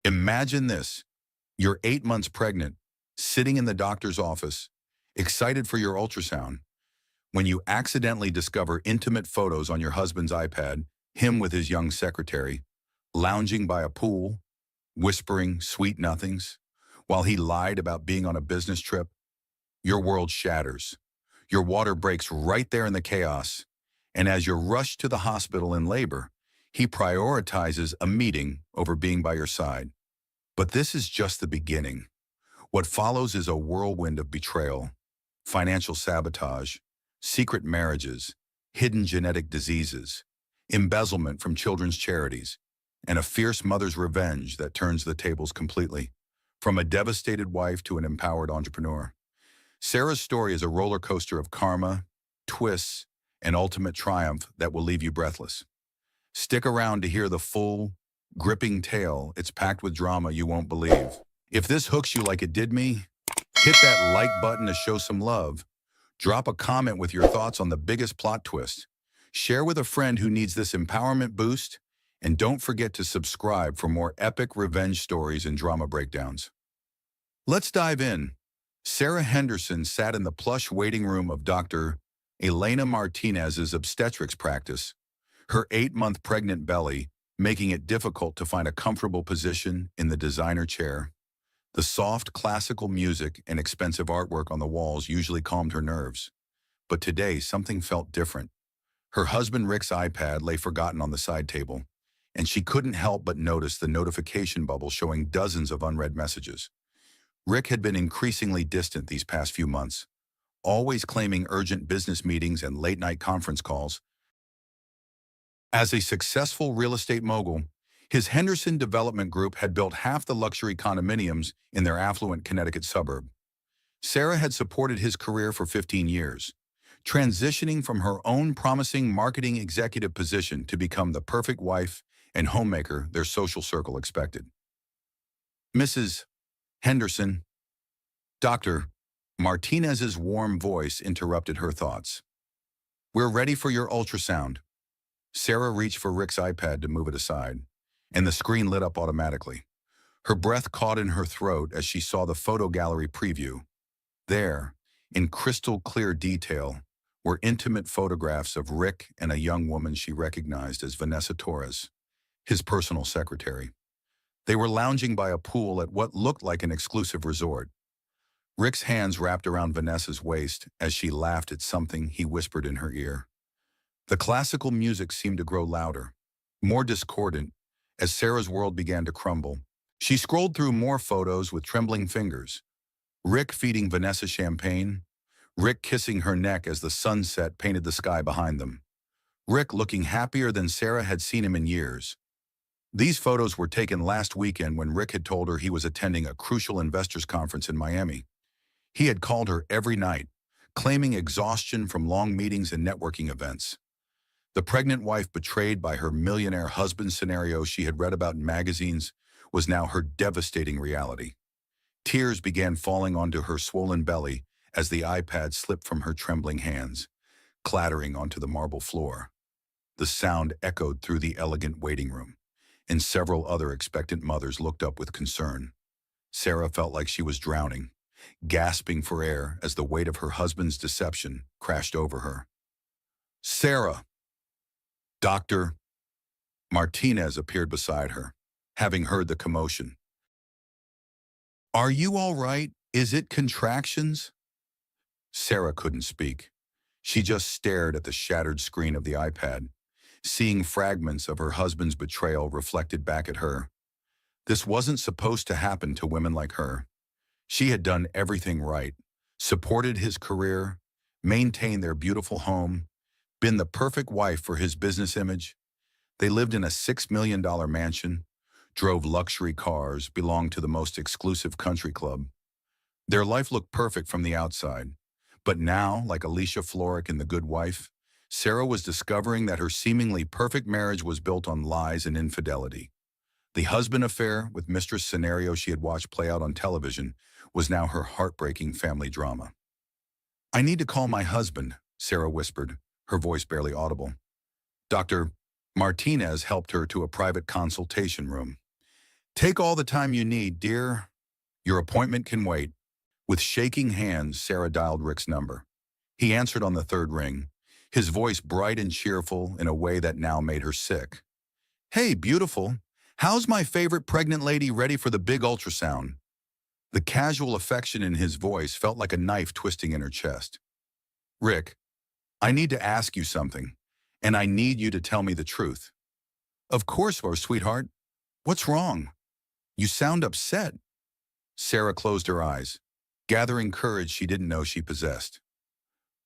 Imagine this. You're 8 months pregnant, sitting in the doctor's office, excited for your ultrasound, when you accidentally discover intimate photos on your husband's iPad, him with his young secretary, lounging by a pool, whispering sweet nothings, while he lied about being on a business trip. Your world shatters. Your water breaks right there in the chaos. And as you're rushed to the hospital in labor, he prioritizes a meeting over being by your side. But this is just the beginning. What follows is a whirlwind of betrayal, financial sabotage, secret marriages, hidden genetic diseases, embezzlement from children's charities, and a fierce mother's revenge that turns the tables completely. From a devastated wife to an empowered entrepreneur, Sarah's story is a roller coaster of karma, twists, and ultimate triumph that will leave you breathless. Stick around to hear the full, gripping tale. It's packed with drama you won't believe. If this hooks you like it did me, hit that like button to show some love. Drop a comment with your thoughts on the biggest plot twist. Share with a friend who needs this empowerment boost. And don't forget to subscribe for more epic revenge stories and drama breakdowns. Let's dive in. Sarah Henderson sat in the plush waiting room of Dr. Elena Martinez's obstetrics practice, her 8-month pregnant belly making it difficult to find a comfortable position in the designer chair. The soft classical music and expensive artwork on the walls usually calmed her nerves. But today, something felt different. Her husband Rick's iPad lay forgotten on the side table, and she couldn't help but notice the notification bubble showing dozens of unread messages. Rick had been increasingly distant these past few months, always claiming urgent business meetings and late-night conference calls. As a successful real estate mogul, his Henderson Development Group had built half the luxury condominiums in their affluent Connecticut suburb. Sarah had supported his career for 15 years, transitioning from her own promising marketing executive position to become the perfect wife and homemaker their social circle expected. Mrs. Henderson, Dr. Martinez's warm voice interrupted her thoughts. "We're ready for your ultrasound." Sarah reached for Rick's iPad to move it aside, and the screen lit up automatically. Her breath caught in her throat as she saw the photo gallery preview. There, in crystal clear detail, were intimate photographs of Rick and a young woman she recognized as Vanessa Torres, his personal secretary. They were lounging by a pool at what looked like an exclusive resort. Rick's hands wrapped around Vanessa's waist as she laughed at something he whispered in her ear. The classical music seemed to grow louder, more discordant, as Sarah's world began to crumble. She scrolled through more photos with trembling fingers. Rick feeding Vanessa champagne, Rick kissing her neck as the sunset painted the sky behind them. Rick looking happier than Sarah had seen him in years. These photos were taken last weekend when Rick had told her he was attending a crucial investors conference in Miami. He had called her every night, claiming exhaustion from long meetings and networking events. The pregnant wife betrayed by her millionaire husband scenario she had read about in magazines was now her devastating reality. Tears began falling onto her swollen belly as the iPad slipped from her trembling hands, clattering onto the marble floor. The sound echoed through the elegant waiting room, and several other expectant mothers looked up with concern. Sarah felt like she was drowning, gasping for air as the weight of her husband's deception crashed over her. "Sarah!" Dr. Martinez appeared beside her, having heard the commotion. "Are you all right? Is it contractions?" Sarah couldn't speak. She just stared at the shattered screen of the iPad, seeing fragments of her husband's betrayal reflected back at her. This wasn't supposed to happen to women like her. She had done everything right, supported his career, maintained their beautiful home, been the perfect wife for his business image. They lived in a $6 million mansion, drove luxury cars, belonged to the most exclusive country club. Their life looked perfect from the outside. But now, like Alicia Florrick in The Good Wife, Sarah was discovering that her seemingly perfect marriage was built on lies and infidelity. The husband affair with mistress scenario she had watched play out on television was now her heartbreaking family drama. "I need to call my husband," Sarah whispered, her voice barely audible. Dr. Martinez helped her to a private consultation room. Take all the time you need, dear. Your appointment can wait. With shaking hands, Sarah dialed Rick's number. He answered on the third ring, his voice bright and cheerful in a way that now made her sick. Hey, beautiful. How's my favorite pregnant lady ready for the big ultrasound? The casual affection in his voice felt like a knife twisting in her chest. Rick, I need to ask you something, and I need you to tell me the truth. Of course, sweetheart. What's wrong? You sound upset. Sarah closed her eyes, gathering courage she didn't know she possessed.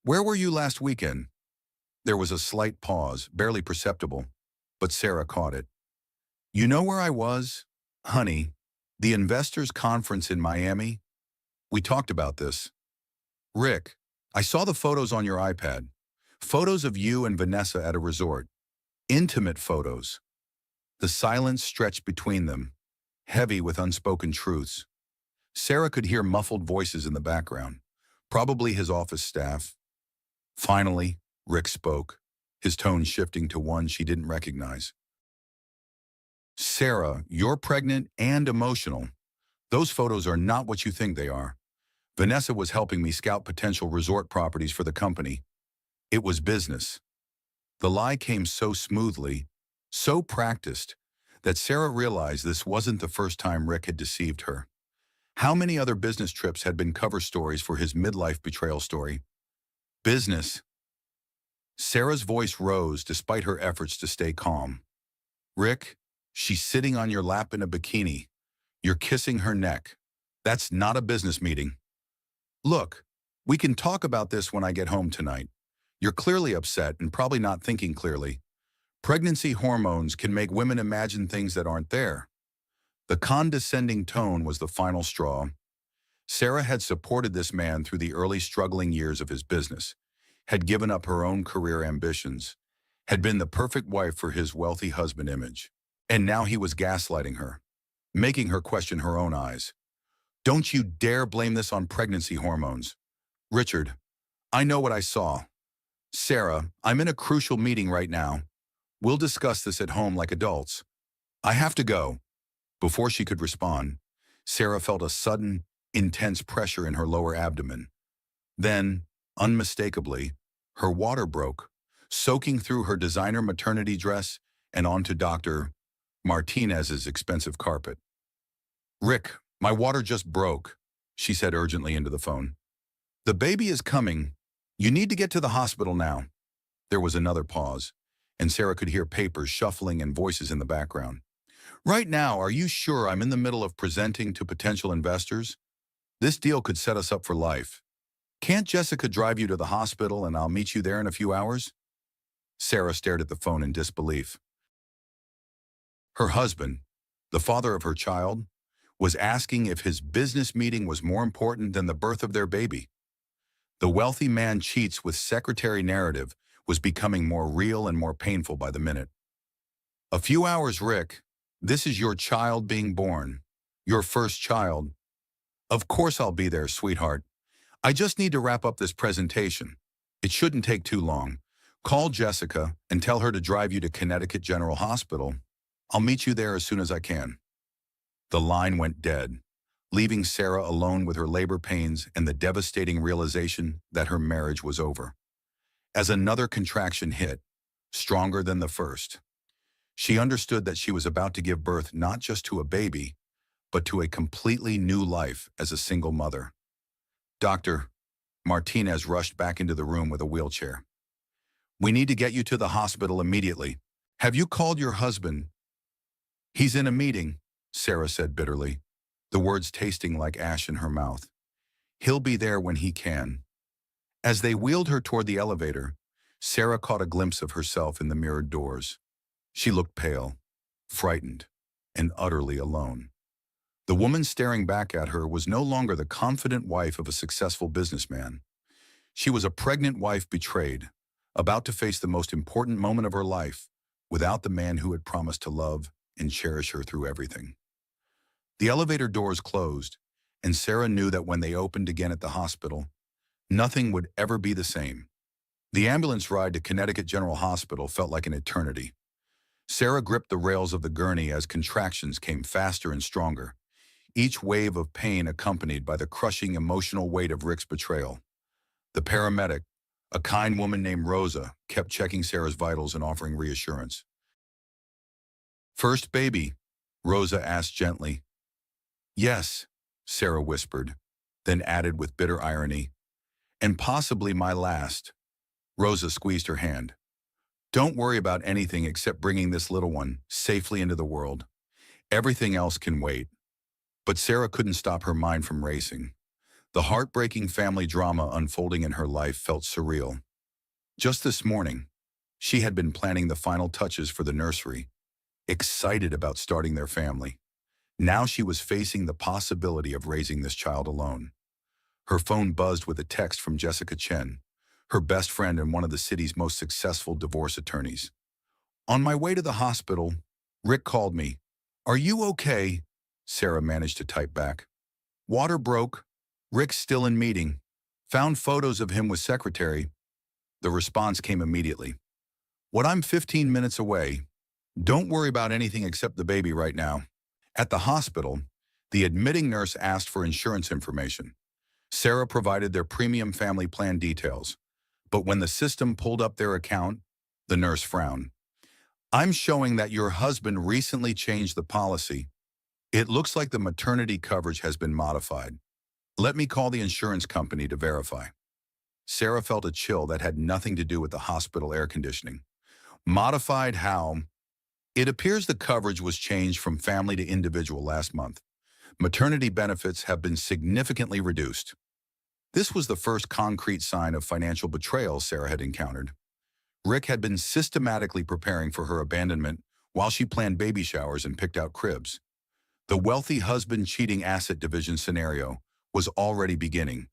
Where were you last weekend? There was a slight pause, barely perceptible, but Sarah caught it. You know where I was? Honey, the investors' conference in Miami? We talked about this. Rick, I saw the photos on your iPad. Photos of you and Vanessa at a resort. Intimate photos. The silence stretched between them, heavy with unspoken truths. Sarah could hear muffled voices in the background, probably his office staff. Finally, Rick spoke, his tone shifting to one she didn't recognize. Sarah, you're pregnant and emotional. Those photos are not what you think they are. Vanessa was helping me scout potential resort properties for the company. It was business. The lie came so smoothly, so practiced, that Sarah realized this wasn't the first time Rick had deceived her. How many other business trips had been cover stories for his midlife betrayal story? Business. Sarah's voice rose despite her efforts to stay calm. Rick, she's sitting on your lap in a bikini. You're kissing her neck. That's not a business meeting. Look, we can talk about this when I get home tonight. You're clearly upset and probably not thinking clearly. Pregnancy hormones can make women imagine things that aren't there. The condescending tone was the final straw. Sarah had supported this man through the early struggling years of his business, had given up her own career ambitions, had been the perfect wife for his wealthy husband image. And now he was gaslighting her, making her question her own eyes. Don't you dare blame this on pregnancy hormones. Richard, I know what I saw. Sarah, I'm in a crucial meeting right now. We'll discuss this at home like adults. I have to go. Before she could respond, Sarah felt a sudden, intense pressure in her lower abdomen. Then, unmistakably, her water broke, soaking through her designer maternity dress and onto Dr. Martinez's expensive carpet. Rick, my water just broke, she said urgently into the phone. The baby is coming. You need to get to the hospital now. There was another pause, and Sarah could hear papers shuffling and voices in the background. Right now, are you sure? I'm in the middle of presenting to potential investors? This deal could set us up for life. Can't Jessica drive you to the hospital and I'll meet you there in a few hours? Sarah stared at the phone in disbelief. Her husband, the father of her child, was asking if his business meeting was more important than the birth of their baby. The wealthy man cheats with secretary narrative was becoming more real and more painful by the minute. A few hours, Rick. This is your child being born. Your first child. Of course I'll be there, sweetheart. I just need to wrap up this presentation. It shouldn't take too long. Call Jessica and tell her to drive you to Connecticut General Hospital. I'll meet you there as soon as I can. The line went dead, leaving Sarah alone with her labor pains and the devastating realization that her marriage was over. As another contraction hit, stronger than the first, she understood that she was about to give birth not just to a baby, but to a completely new life as a single mother. Dr. Martinez rushed back into the room with a wheelchair. We need to get you to the hospital immediately. Have you called your husband? He's in a meeting, Sarah said bitterly, the words tasting like ash in her mouth. He'll be there when he can. As they wheeled her toward the elevator, Sarah caught a glimpse of herself in the mirrored doors. She looked pale, frightened, and utterly alone. The woman staring back at her was no longer the confident wife of a successful businessman. She was a pregnant wife betrayed, about to face the most important moment of her life, without the man who had promised to love and cherish her through everything. The elevator doors closed, and Sarah knew that when they opened again at the hospital, nothing would ever be the same. The ambulance ride to Connecticut General Hospital felt like an eternity. Sarah gripped the rails of the gurney as contractions came faster and stronger, each wave of pain accompanied by the crushing emotional weight of Rick's betrayal. The paramedic, a kind woman named Rosa, kept checking Sarah's vitals and offering reassurance. "First baby?" Rosa asked gently. "Yes," Sarah whispered, then added with bitter irony, "and possibly my last." Rosa squeezed her hand. "Don't worry about anything except bringing this little one safely into the world. Everything else can wait." But Sarah couldn't stop her mind from racing. The heartbreaking family drama unfolding in her life felt surreal. Just this morning, she had been planning the final touches for the nursery, excited about starting their family. Now she was facing the possibility of raising this child alone. Her phone buzzed with a text from Jessica Chen, her best friend and one of the city's most successful divorce attorneys. "On my way to the hospital, Rick called me. Are you okay?" Sarah managed to type back. "Water broke. Rick's still in meeting. Found photos of him with secretary." The response came immediately. "What, I'm 15 minutes away. Don't worry about anything except the baby right now." At the hospital, the admitting nurse asked for insurance information. Sarah provided their premium family plan details, but when the system pulled up their account, the nurse frowned. "I'm showing that your husband recently changed the policy. It looks like the maternity coverage has been modified. Let me call the insurance company to verify." Sarah felt a chill that had nothing to do with the hospital air conditioning. Modified how? "It appears the coverage was changed from family to individual last month. Maternity benefits have been significantly reduced." This was the first concrete sign of financial betrayal Sarah had encountered. Rick had been systematically preparing for her abandonment while she planned baby showers and picked out cribs. The wealthy husband cheating asset division scenario was already beginning,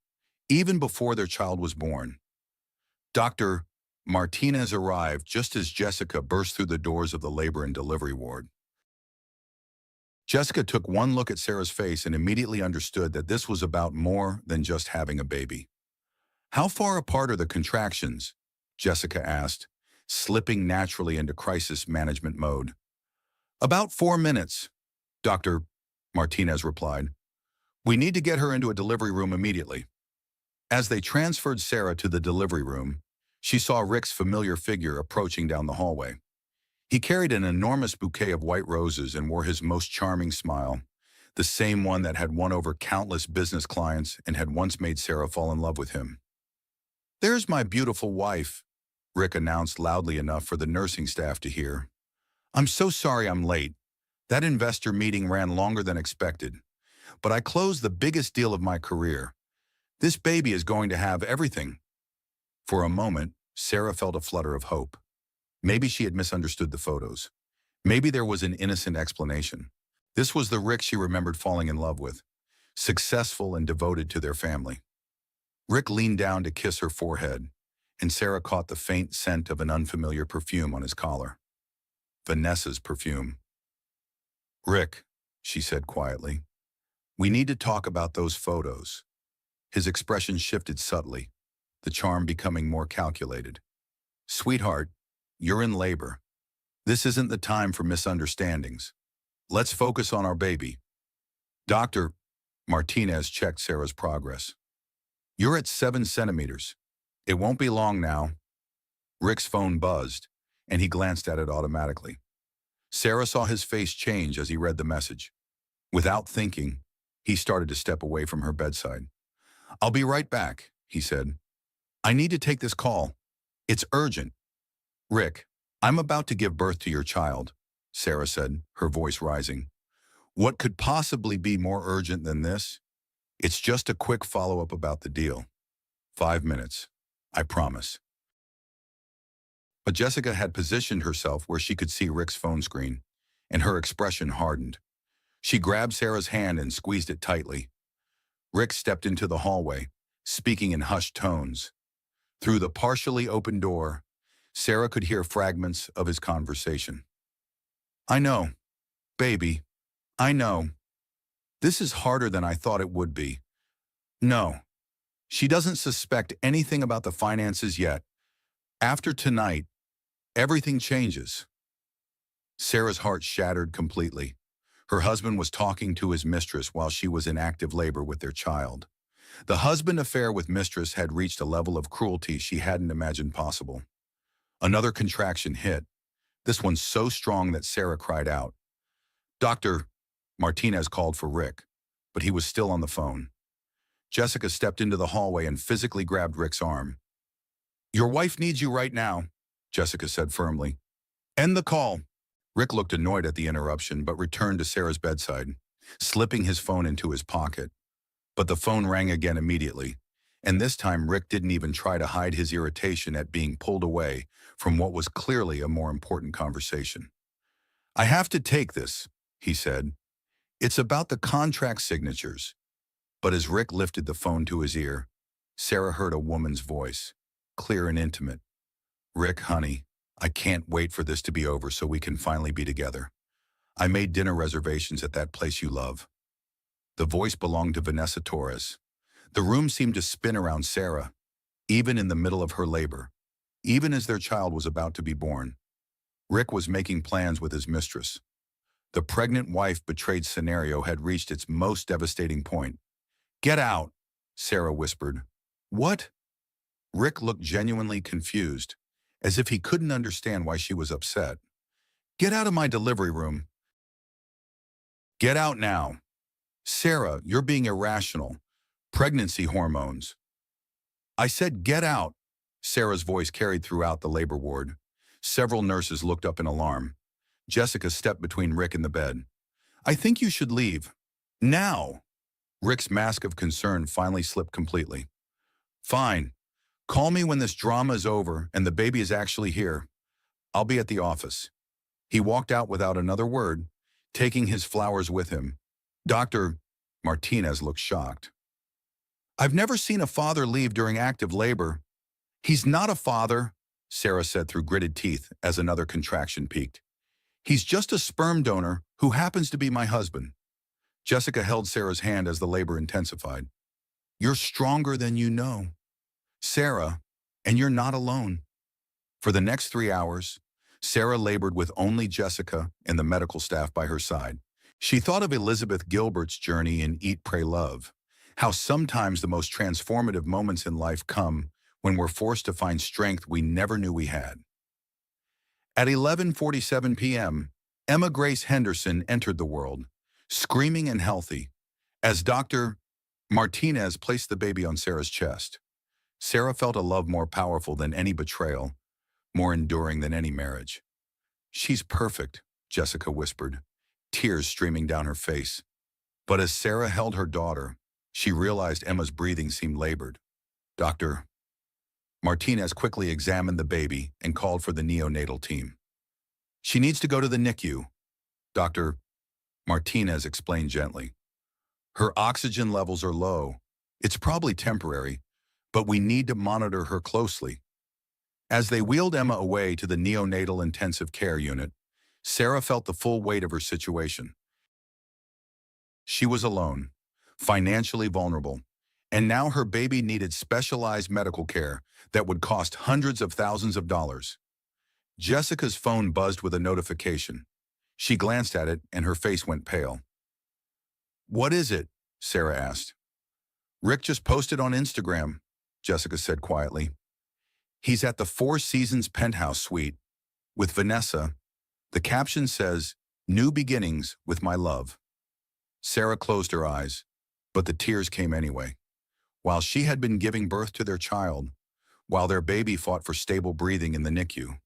even before their child was born. Dr. Martinez arrived just as Jessica burst through the doors of the labor and delivery ward. Jessica took one look at Sarah's face and immediately understood that this was about more than just having a baby. "How far apart are the contractions?" Jessica asked, slipping naturally into crisis management mode. "About 4 minutes," Dr. Martinez replied. "We need to get her into a delivery room immediately." As they transferred Sarah to the delivery room, she saw Rick's familiar figure approaching down the hallway. He carried an enormous bouquet of white roses and wore his most charming smile, the same one that had won over countless business clients and had once made Sarah fall in love with him. "There's my beautiful wife," Rick announced loudly enough for the nursing staff to hear. "I'm so sorry I'm late. That investor meeting ran longer than expected, but I closed the biggest deal of my career. This baby is going to have everything." For a moment, Sarah felt a flutter of hope. Maybe she had misunderstood the photos. Maybe there was an innocent explanation. This was the Rick she remembered falling in love with, successful and devoted to their family. Rick leaned down to kiss her forehead, and Sarah caught the faint scent of an unfamiliar perfume on his collar. Vanessa's perfume. "Rick," she said quietly, "we need to talk about those photos." His expression shifted subtly, the charm becoming more calculated. "Sweetheart, you're in labor. This isn't the time for misunderstandings. Let's focus on our baby." Dr. Martinez checked Sarah's progress. "You're at 7 centimeters. It won't be long now." Rick's phone buzzed, and he glanced at it automatically. Sarah saw his face change as he read the message. Without thinking, he started to step away from her bedside. "I'll be right back," he said. "I need to take this call. It's urgent." "Rick, I'm about to give birth to your child," Sarah said, her voice rising. "What could possibly be more urgent than this? It's just a quick follow-up about the deal. 5 minutes, I promise." But Jessica had positioned herself where she could see Rick's phone screen, and her expression hardened. She grabbed Sarah's hand and squeezed it tightly. Rick stepped into the hallway, speaking in hushed tones. Through the partially open door, Sarah could hear fragments of his conversation. "I know, baby, I know. This is harder than I thought it would be. No, she doesn't suspect anything about the finances yet. After tonight, everything changes." Sarah's heart shattered completely. Her husband was talking to his mistress while she was in active labor with their child. The husband affair with mistress had reached a level of cruelty she hadn't imagined possible. Another contraction hit, this one so strong that Sarah cried out. Dr. Martinez called for Rick, but he was still on the phone. Jessica stepped into the hallway and physically grabbed Rick's arm. Your wife needs you right now, Jessica said firmly. End the call. Rick looked annoyed at the interruption but returned to Sarah's bedside, slipping his phone into his pocket. But the phone rang again immediately, and this time Rick didn't even try to hide his irritation at being pulled away from what was clearly a more important conversation. I have to take this, he said. It's about the contract signatures. But as Rick lifted the phone to his ear, Sarah heard a woman's voice, clear and intimate. Rick, honey, I can't wait for this to be over so we can finally be together. I made dinner reservations at that place you love. The voice belonged to Vanessa Torres. The room seemed to spin around Sarah, even in the middle of her labor, even as their child was about to be born. Rick was making plans with his mistress. The pregnant wife betrayed scenario had reached its most devastating point. Get out, Sarah whispered. What? Rick looked genuinely confused, as if he couldn't understand why she was upset. Get out of my delivery room. Get out now. Sarah, you're being irrational. Pregnancy hormones. I said get out. Sarah's voice carried throughout the labor ward. Several nurses looked up in alarm. Jessica stepped between Rick and the bed. I think you should leave. Now. Rick's mask of concern finally slipped completely. Fine. Call me when this drama is over and the baby is actually here. I'll be at the office. He walked out without another word, taking his flowers with him. Dr. Martinez looked shocked. I've never seen a father leave during active labor. He's not a father, Sarah said through gritted teeth as another contraction peaked. He's just a sperm donor who happens to be my husband. Jessica held Sarah's hand as the labor intensified. You're stronger than you know, Sarah, and you're not alone. For the next 3 hours, Sarah labored with only Jessica and the medical staff by her side. She thought of Elizabeth Gilbert's journey in Eat, Pray, Love, how sometimes the most transformative moments in life come when we're forced to find strength we never knew we had. At 11:47 p.m., Emma Grace Henderson entered the world, screaming and healthy, as Dr. Martinez placed the baby on Sarah's chest. Sarah felt a love more powerful than any betrayal, more enduring than any marriage. She's perfect, Jessica whispered, tears streaming down her face. But as Sarah held her daughter, she realized Emma's breathing seemed labored. Dr. Martinez quickly examined the baby and called for the neonatal team. She needs to go to the NICU, Dr. Martinez explained gently. Her oxygen levels are low. It's probably temporary, but we need to monitor her closely. As they wheeled Emma away to the neonatal intensive care unit, Sarah felt the full weight of her situation. She was alone, financially vulnerable, and now her baby needed specialized medical care that would cost hundreds of thousands of dollars. Jessica's phone buzzed with a notification. She glanced at it and her face went pale. What is it? Sarah asked. Rick just posted on Instagram, Jessica said quietly. He's at the Four Seasons penthouse suite with Vanessa. The caption says, New beginnings with my love. Sarah closed her eyes, but the tears came anyway. While she had been giving birth to their child, while their baby fought for stable breathing in the NICU,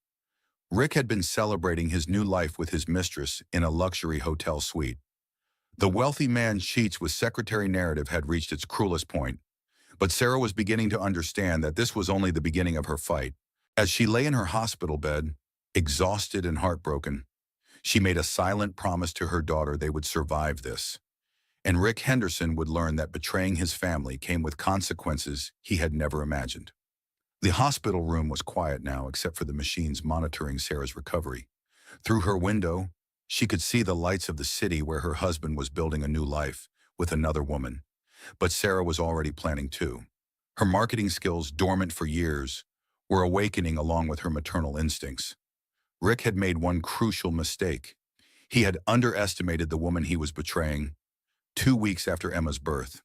Rick had been celebrating his new life with his mistress in a luxury hotel suite. The wealthy man's cheats with secretary narrative had reached its cruelest point, but Sarah was beginning to understand that this was only the beginning of her fight. As she lay in her hospital bed, exhausted and heartbroken, she made a silent promise to her daughter they would survive this. And Rick Henderson would learn that betraying his family came with consequences he had never imagined. The hospital room was quiet now except for the machines monitoring Sarah's recovery. Through her window, she could see the lights of the city where her husband was building a new life with another woman. But Sarah was already planning too. Her marketing skills, dormant for years, were awakening along with her maternal instincts. Rick had made one crucial mistake. He had underestimated the woman he was betraying. 2 weeks after Emma's birth,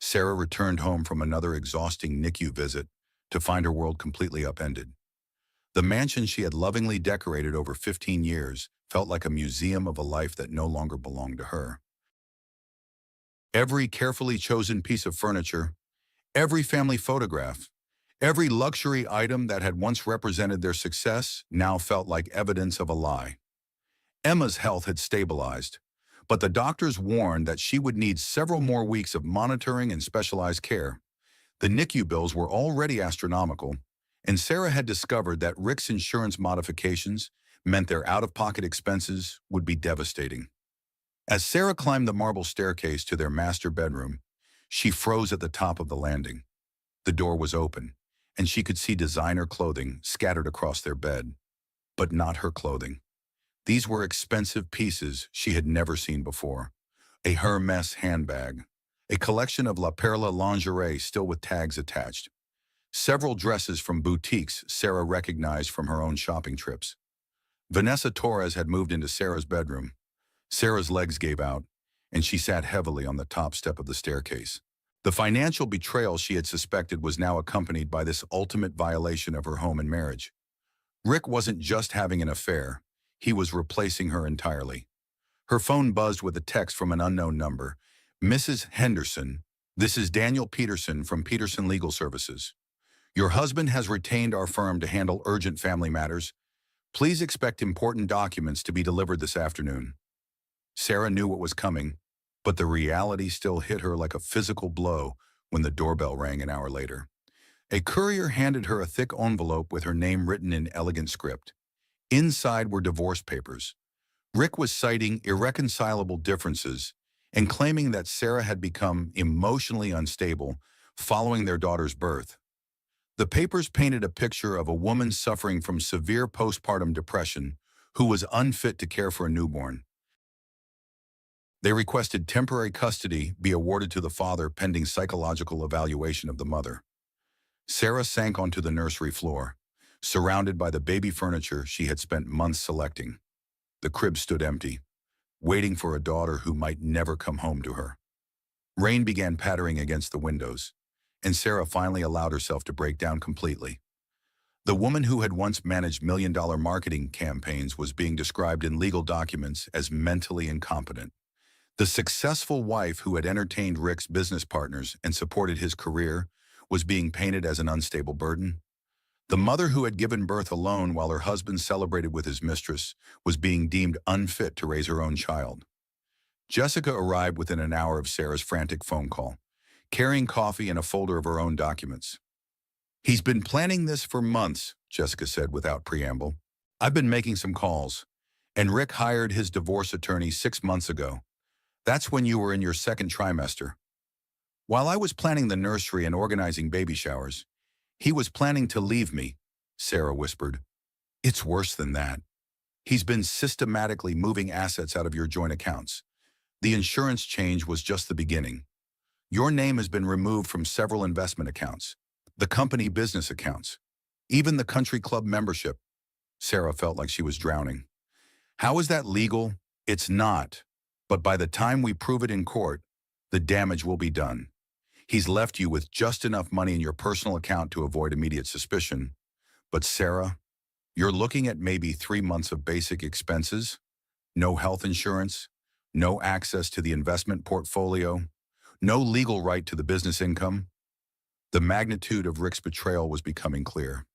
Sarah returned home from another exhausting NICU visit to find her world completely upended. The mansion she had lovingly decorated over 15 years felt like a museum of a life that no longer belonged to her. Every carefully chosen piece of furniture, every family photograph, every luxury item that had once represented their success now felt like evidence of a lie. Emma's health had stabilized, but the doctors warned that she would need several more weeks of monitoring and specialized care. The NICU bills were already astronomical, and Sarah had discovered that Rick's insurance modifications meant their out-of-pocket expenses would be devastating. As Sarah climbed the marble staircase to their master bedroom, she froze at the top of the landing. The door was open, and she could see designer clothing scattered across their bed. But not her clothing. These were expensive pieces she had never seen before. A Hermes handbag, a collection of La Perla lingerie still with tags attached, several dresses from boutiques Sarah recognized from her own shopping trips. Vanessa Torres had moved into Sarah's bedroom. Sarah's legs gave out, and she sat heavily on the top step of the staircase. The financial betrayal she had suspected was now accompanied by this ultimate violation of her home and marriage. Rick wasn't just having an affair, he was replacing her entirely. Her phone buzzed with a text from an unknown number. "Mrs. Henderson, this is Daniel Peterson from Peterson Legal Services. Your husband has retained our firm to handle urgent family matters. Please expect important documents to be delivered this afternoon." Sarah knew what was coming, but the reality still hit her like a physical blow when the doorbell rang an hour later. A courier handed her a thick envelope with her name written in elegant script. Inside were divorce papers. Rick was citing irreconcilable differences and claiming that Sarah had become emotionally unstable following their daughter's birth. The papers painted a picture of a woman suffering from severe postpartum depression who was unfit to care for a newborn. They requested temporary custody be awarded to the father pending psychological evaluation of the mother. Sarah sank onto the nursery floor, surrounded by the baby furniture she had spent months selecting. The crib stood empty, waiting for a daughter who might never come home to her. Rain began pattering against the windows, and Sarah finally allowed herself to break down completely. The woman who had once managed million-dollar marketing campaigns was being described in legal documents as mentally incompetent. The successful wife who had entertained Rick's business partners and supported his career was being painted as an unstable burden. The mother who had given birth alone while her husband celebrated with his mistress was being deemed unfit to raise her own child. Jessica arrived within an hour of Sarah's frantic phone call, carrying coffee and a folder of her own documents. "He's been planning this for months," Jessica said without preamble. "I've been making some calls, and Rick hired his divorce attorney 6 months ago. That's when you were in your second trimester. While I was planning the nursery and organizing baby showers, he was planning to leave me," Sarah whispered. "It's worse than that. He's been systematically moving assets out of your joint accounts. The insurance change was just the beginning. Your name has been removed from several investment accounts, the company business accounts, even the country club membership." Sarah felt like she was drowning. "How is that legal? It's not. But by the time we prove it in court, the damage will be done. He's left you with just enough money in your personal account to avoid immediate suspicion. But Sarah, you're looking at maybe 3 months of basic expenses, no health insurance, no access to the investment portfolio, no legal right to the business income." The magnitude of Rick's betrayal was becoming clear.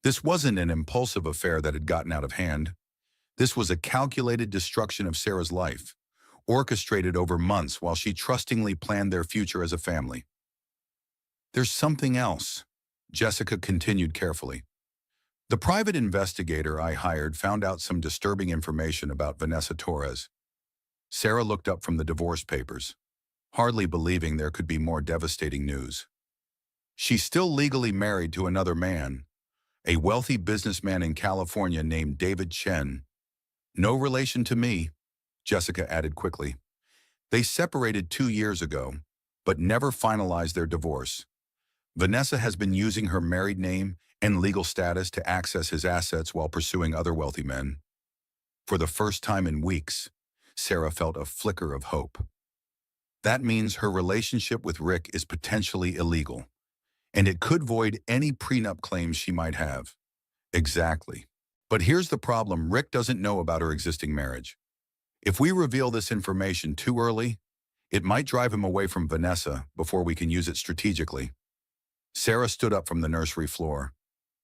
This wasn't an impulsive affair that had gotten out of hand. This was a calculated destruction of Sarah's life, orchestrated over months while she trustingly planned their future as a family. "There's something else," Jessica continued carefully. "The private investigator I hired found out some disturbing information about Vanessa Torres." Sarah looked up from the divorce papers, hardly believing there could be more devastating news. "She's still legally married to another man, a wealthy businessman in California named David Chen. No relation to me," Jessica added quickly. "They separated 2 years ago, but never finalized their divorce. Vanessa has been using her married name and legal status to access his assets while pursuing other wealthy men. For the first time in weeks, Sarah felt a flicker of hope. That means her relationship with Rick is potentially illegal, and it could void any prenup claims she might have. Exactly. But here's the problem: Rick doesn't know about her existing marriage. If we reveal this information too early, it might drive him away from Vanessa before we can use it strategically. Sarah stood up from the nursery floor,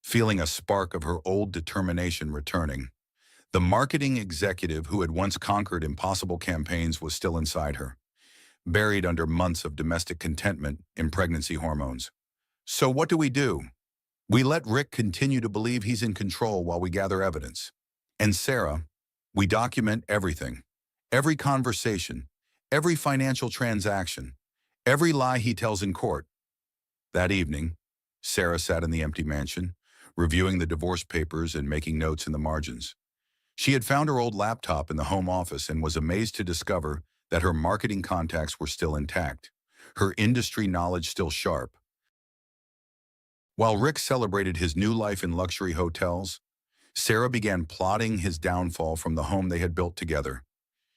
feeling a spark of her old determination returning. The marketing executive who had once conquered impossible campaigns was still inside her, buried under months of domestic contentment and pregnancy hormones. So what do? We let Rick continue to believe he's in control while we gather evidence. And Sarah, we document everything, every conversation, every financial transaction, every lie he tells in court. That evening, Sarah sat in the empty mansion, reviewing the divorce papers and making notes in the margins. She had found her old laptop in the home office and was amazed to discover that her marketing contacts were still intact, her industry knowledge still sharp. While Rick celebrated his new life in luxury hotels, Sarah began plotting his downfall from the home they had built together.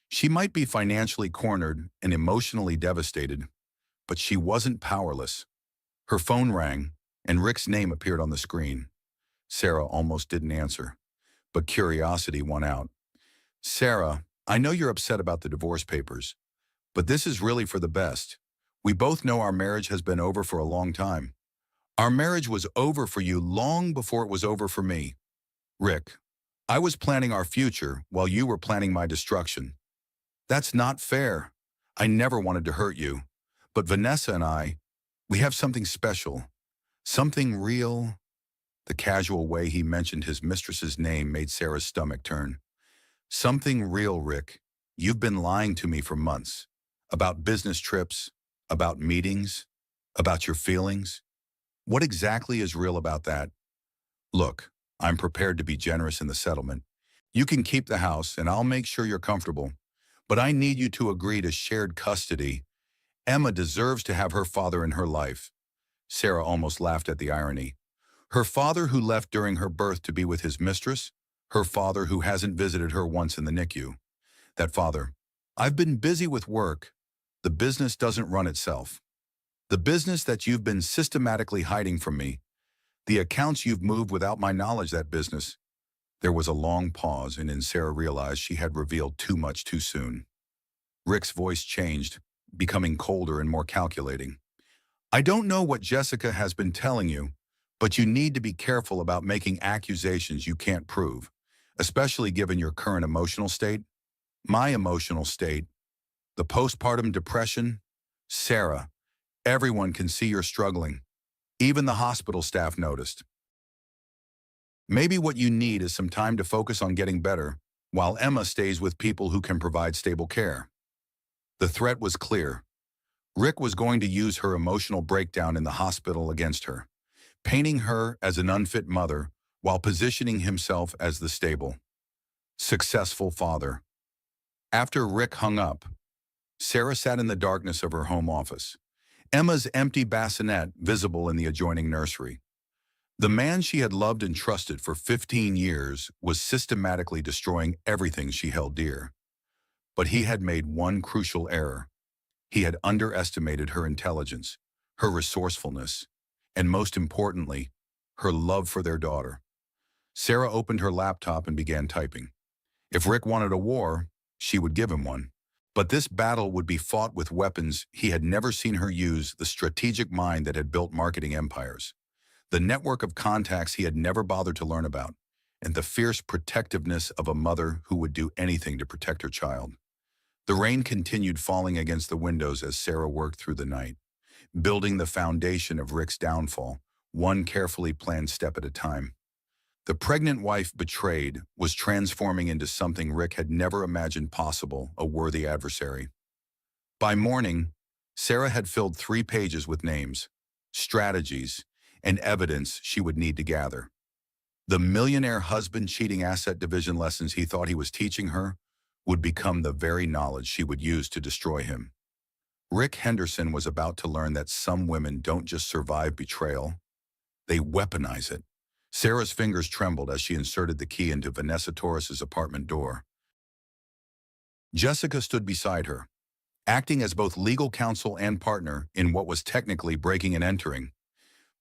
She might be financially cornered and emotionally devastated, but she wasn't powerless. Her phone rang, and Rick's name appeared on the screen. Sarah almost didn't answer, but curiosity won out. "Sarah, I know you're upset about the divorce papers, but this is really for the best. We both know our marriage has been over for a long time. Our marriage was over for you long before it was over for me. Rick, I was planning our future while you were planning my destruction. That's not fair. I never wanted to hurt you, but Vanessa and I, we have something special, something real." The casual way he mentioned his mistress's name made Sarah's stomach turn. "Something real, Rick. You've been lying to me for months. About business trips, about meetings, about your feelings. What exactly is real about that? Look, I'm prepared to be generous in the settlement. You can keep the house and I'll make sure you're comfortable. But I need you to agree to shared custody. Emma deserves to have her father in her life." Sarah almost laughed at the irony. Her father who left during her birth to be with his mistress? Her father who hasn't visited her once in the NICU? That father: "I've been busy with work. The business doesn't run itself. The business that you've been systematically hiding from me. The accounts you've moved without my knowledge, that business." There was a long pause, and then Sarah realized she had revealed too much too soon. Rick's voice changed, becoming colder and more calculating. "I don't know what Jessica has been telling you, but you need to be careful about making accusations you can't prove, especially given your current emotional state." "My emotional state? The postpartum depression?" "Sarah, everyone can see you're struggling. Even the hospital staff noticed. Maybe what you need is some time to focus on getting better, while Emma stays with people who can provide stable care." The threat was clear. Rick was going to use her emotional breakdown in the hospital against her, painting her as an unfit mother while positioning himself as the stable, successful father. After Rick hung up, Sarah sat in the darkness of her home office, Emma's empty bassinet visible in the adjoining nursery. The man she had loved and trusted for 15 years was systematically destroying everything she held dear. But he had made one crucial error. He had underestimated her intelligence, her resourcefulness, and most importantly, her love for their daughter. Sarah opened her laptop and began typing. If Rick wanted a war, she would give him one. But this battle would be fought with weapons he had never seen her use: the strategic mind that had built marketing empires, the network of contacts he had never bothered to learn about, and the fierce protectiveness of a mother who would do anything to protect her child. The rain continued falling against the windows as Sarah worked through the night, building the foundation of Rick's downfall, one carefully planned step at a time. The pregnant wife betrayed was transforming into something Rick had never imagined possible: a worthy adversary. By morning, Sarah had filled 3 pages with names, strategies, and evidence she would need to gather. The millionaire husband cheating asset division lessons he thought he was teaching her would become the very knowledge she would use to destroy him. Rick Henderson was about to learn that some women don't just survive betrayal, they weaponize it. Sarah's fingers trembled as she inserted the key into Vanessa Torres's apartment door. Jessica stood beside her, acting as both legal counsel and partner in what was technically breaking and entering.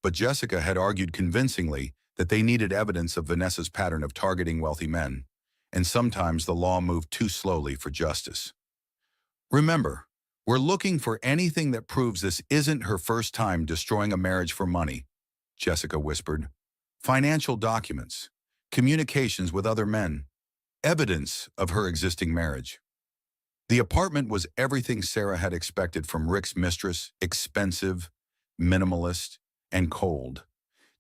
But Jessica had argued convincingly that they needed evidence of Vanessa's pattern of targeting wealthy men, and sometimes the law moved too slowly for justice. Remember, we're looking for anything that proves this isn't her first time destroying a marriage for money, Jessica whispered. Financial documents, communications with other men, evidence of her existing marriage. The apartment was everything Sarah had expected from Rick's mistress: expensive, minimalist, and cold.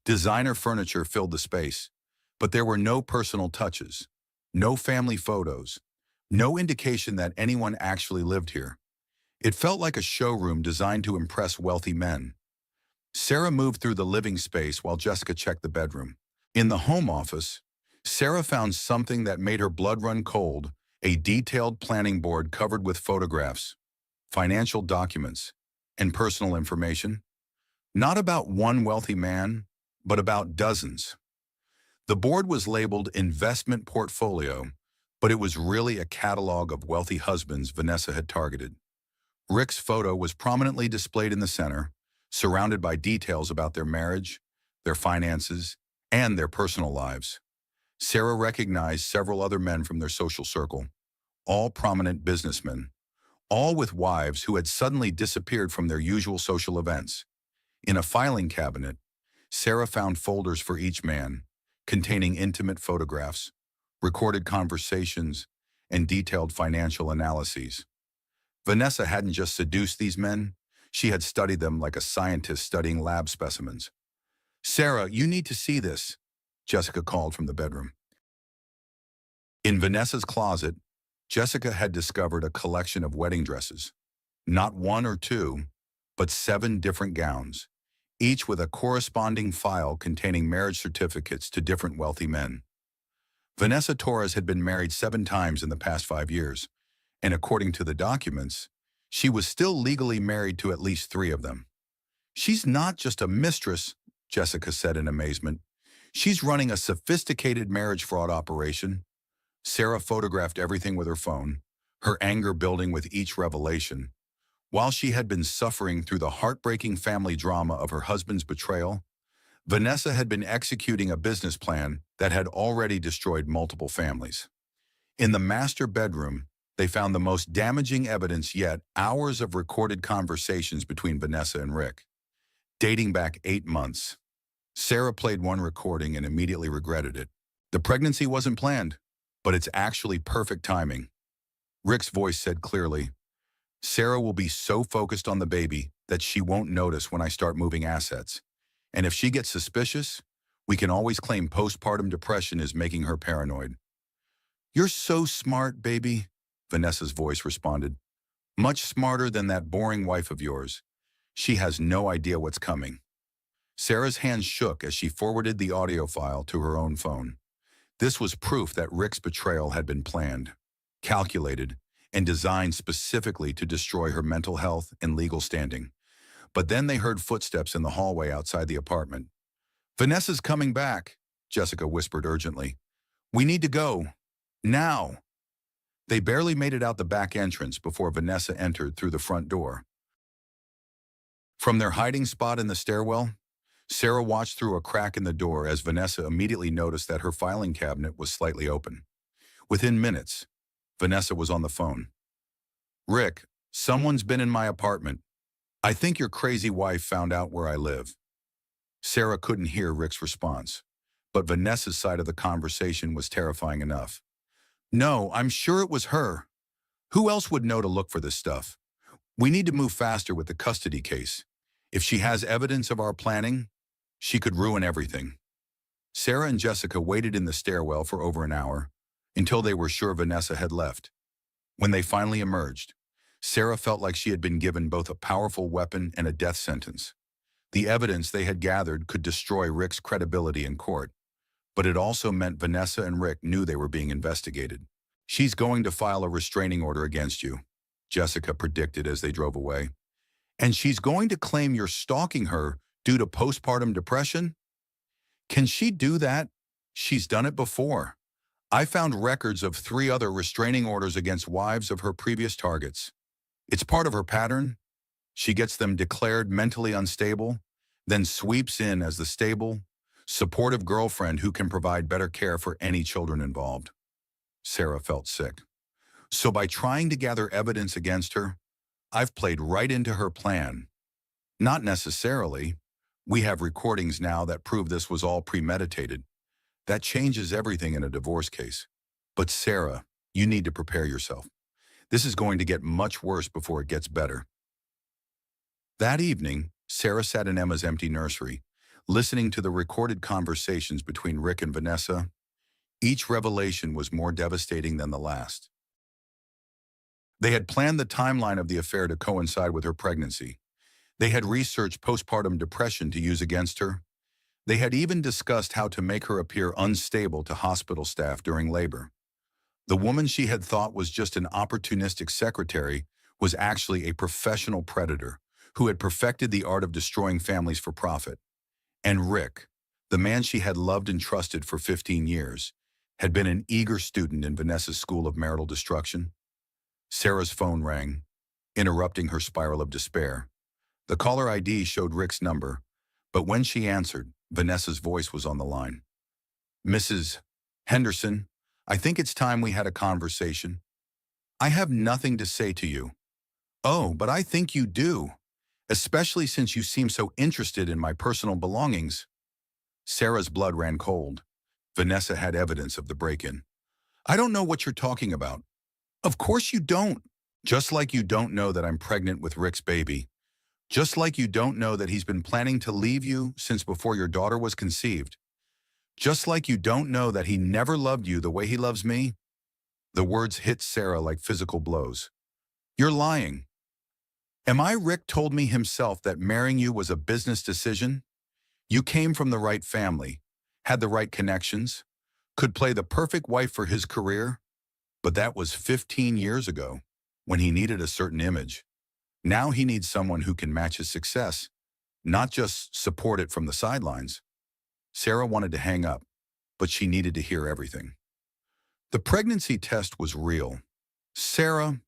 Designer furniture filled the space, but there were no personal touches, no family photos, no indication that anyone actually lived here. It felt like a showroom designed to impress wealthy men. Sarah moved through the living space while Jessica checked the bedroom. In the home office, Sarah found something that made her blood run cold: a detailed planning board covered with photographs, financial documents, and personal information. Not about one wealthy man, but about dozens. The board was labeled Investment Portfolio, but it was really a catalog of wealthy husbands Vanessa had targeted. Rick's photo was prominently displayed in the center, surrounded by details about their marriage, their finances, and their personal lives. Sarah recognized several other men from their social circle, all prominent businessmen, all with wives who had suddenly disappeared from their usual social events. In a filing cabinet, Sarah found folders for each man, containing intimate photographs, recorded conversations, and detailed financial analyses. Vanessa hadn't just seduced these men, she had studied them like a scientist studying lab specimens. "Sarah, you need to see this," Jessica called from the bedroom. In Vanessa's closet, Jessica had discovered a collection of wedding dresses. Not one or two, but 7 different gowns, each with a corresponding file containing marriage certificates to different wealthy men. Vanessa Torres had been married 7 times in the past 5 years, and according to the documents, she was still legally married to at least 3 of them. "She's not just a mistress," Jessica said in amazement. "She's running a sophisticated marriage fraud operation." Sarah photographed everything with her phone, her anger building with each revelation. While she had been suffering through the heartbreaking family drama of her husband's betrayal, Vanessa had been executing a business plan that had already destroyed multiple families. In the master bedroom, they found the most damaging evidence yet: hours of recorded conversations between Vanessa and Rick, dating back 8 months. Sarah played one recording and immediately regretted it. "The pregnancy wasn't planned, but it's actually perfect timing," Rick's voice said clearly. "Sarah will be so focused on the baby that she won't notice when I start moving assets. And if she gets suspicious, we can always claim postpartum depression is making her paranoid." "You're so smart, baby," Vanessa's voice responded. "Much smarter than that boring wife of yours. She has no idea what's coming." Sarah's hands shook as she forwarded the audio file to her own phone. This was proof that Rick's betrayal had been planned, calculated, and designed specifically to destroy her mental health and legal standing. But then they heard footsteps in the hallway outside the apartment. "Vanessa's coming back," Jessica whispered urgently. "We need to go. Now." They barely made it out the back entrance before Vanessa entered through the front door. From their hiding spot in the stairwell, Sarah watched through a crack in the door as Vanessa immediately noticed that her filing cabinet was slightly open. Within minutes, Vanessa was on the phone. "Rick, someone's been in my apartment. I think your crazy wife found out where I live." Sarah couldn't hear Rick's response, but Vanessa's side of the conversation was terrifying enough. "No, I'm sure it was her. Who else would know to look for this stuff? We need to move faster with the custody case. If she has evidence of our planning, she could ruin everything." Sarah and Jessica waited in the stairwell for over an hour, until they were sure Vanessa had left. When they finally emerged, Sarah felt like she had been given both a powerful weapon and a death sentence. The evidence they had gathered could destroy Rick's credibility in court, but it also meant Vanessa and Rick knew they were being investigated. "She's going to file a restraining order against you," Jessica predicted as they drove away. "And she's going to claim you're stalking her due to postpartum depression?" Can she do that? She's done it before. I found records of 3 other restraining orders against wives of her previous targets. It's part of her pattern. She gets them declared mentally unstable, then sweeps in as the stable, supportive girlfriend who can provide better care for any children involved. Sarah felt sick. So by trying to gather evidence against her, I've played right into her plan. Not necessarily. We have recordings now that prove this was all premeditated. That changes everything in a divorce case. But Sarah, you need to prepare yourself. This is going to get much worse before it gets better. That evening, Sarah sat in Emma's empty nursery, listening to the recorded conversations between Rick and Vanessa. Each revelation was more devastating than the last. They had planned the timeline of the affair to coincide with her pregnancy. They had researched postpartum depression to use against her. They had even discussed how to make her appear unstable to hospital staff during labor. The woman she had thought was just an opportunistic secretary was actually a professional predator who had perfected the art of destroying families for profit. And Rick, the man she had loved and trusted for 15 years, had been an eager student in Vanessa's school of marital destruction. Sarah's phone rang, interrupting her spiral of despair. The caller ID showed Rick's number, but when she answered, Vanessa's voice was on the line. "Mrs. Henderson, I think it's time we had a conversation. I have nothing to say to you." "Oh, but I think you do, especially since you seem so interested in my personal belongings." Sarah's blood ran cold. Vanessa had evidence of the break-in. "I don't know what you're talking about." "Of course you don't. Just like you don't know that I'm pregnant with Rick's baby. Just like you don't know that he's been planning to leave you since before your daughter was conceived. Just like you don't know that he never loved you the way he loves me." The words hit Sarah like physical blows. "You're lying. Am I? Rick told me himself that marrying you was a business decision. You came from the right family, had the right connections, could play the perfect wife for his career. But that was 15 years ago, when he needed a certain image. Now he needs someone who can match his success, not just support it from the sidelines." Sarah wanted to hang up, but she needed to hear everything. The pregnancy test was real. "Sarah,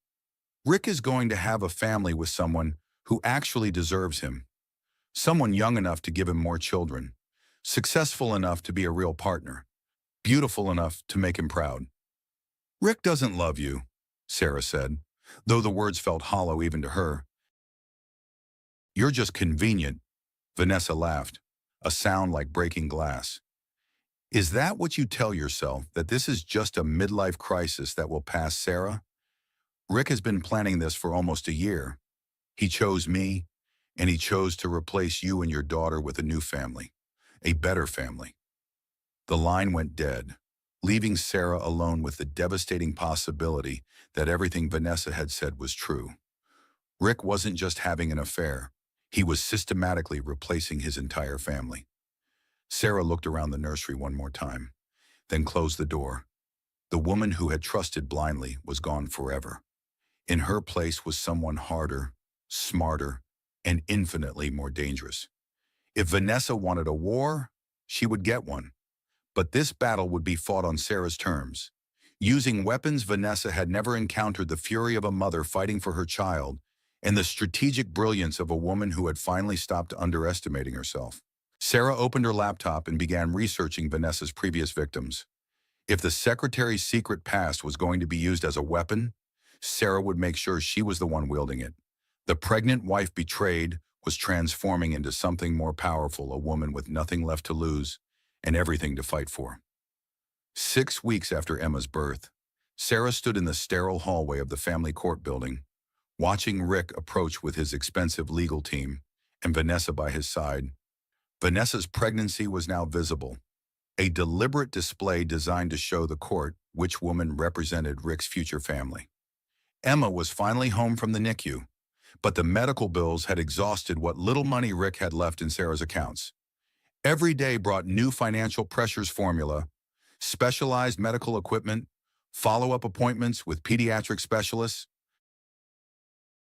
Rick is going to have a family with someone who actually deserves him. Someone young enough to give him more children, successful enough to be a real partner, beautiful enough to make him proud." "Rick doesn't love you," Sarah said, though the words felt hollow even to her. "You're just convenient." Vanessa laughed, a sound like breaking glass. "Is that what you tell yourself, that this is just a midlife crisis that will pass, Sarah? Rick has been planning this for almost a year. He chose me, and he chose to replace you and your daughter with a new family, a better family." The line went dead, leaving Sarah alone with the devastating possibility that everything Vanessa had said was true. Rick wasn't just having an affair. He was systematically replacing his entire family. Sarah looked around the nursery one more time, then closed the door. The woman who had trusted blindly was gone forever. In her place was someone harder, smarter, and infinitely more dangerous. If Vanessa wanted a war, she would get one. But this battle would be fought on Sarah's terms. Using weapons Vanessa had never encountered, the fury of a mother fighting for her child, and the strategic brilliance of a woman who had finally stopped underestimating herself. Sarah opened her laptop and began researching Vanessa's previous victims. If the secretary's secret past was going to be used as a weapon, Sarah would make sure she was the one wielding it. The pregnant wife betrayed was transforming into something more powerful, a woman with nothing left to lose and everything to fight for. 6 weeks after Emma's birth, Sarah stood in the sterile hallway of the family court building, watching Rick approach with his expensive legal team and Vanessa by his side. Vanessa's pregnancy was now visible, a deliberate display designed to show the court which woman represented Rick's future family. Emma was finally home from the NICU, but the medical bills had exhausted what little money Rick had left in Sarah's accounts. Every day brought new financial pressures: formula, specialized medical equipment, follow-up appointments with pediatric specialists.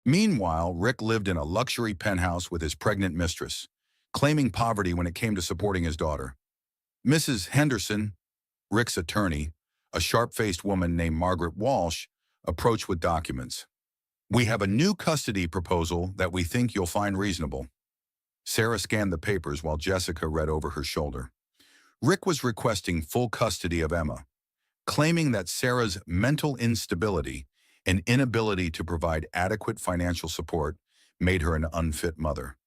Meanwhile, Rick lived in a luxury penthouse with his pregnant mistress, claiming poverty when it came to supporting his daughter. Mrs. Henderson, Rick's attorney, a sharp-faced woman named Margaret Walsh, approached with documents. We have a new custody proposal that we think you'll find reasonable. Sarah scanned the papers while Jessica read over her shoulder. Rick was requesting full custody of Emma, claiming that Sarah's mental instability and inability to provide adequate financial support made her an unfit mother.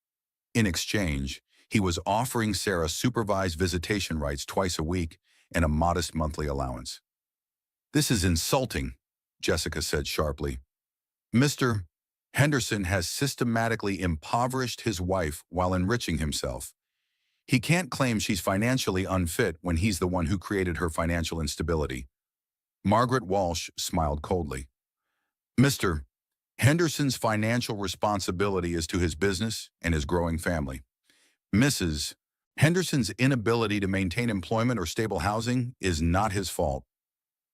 In exchange, he was offering Sarah supervised visitation rights twice a week and a modest monthly allowance. This is insulting, Jessica said sharply. Mr. Henderson has systematically impoverished his wife while enriching himself. He can't claim she's financially unfit when he's the one who created her financial instability. Margaret Walsh smiled coldly. Mr. Henderson's financial responsibility is to his business and his growing family. Mrs. Henderson's inability to maintain employment or stable housing is not his fault.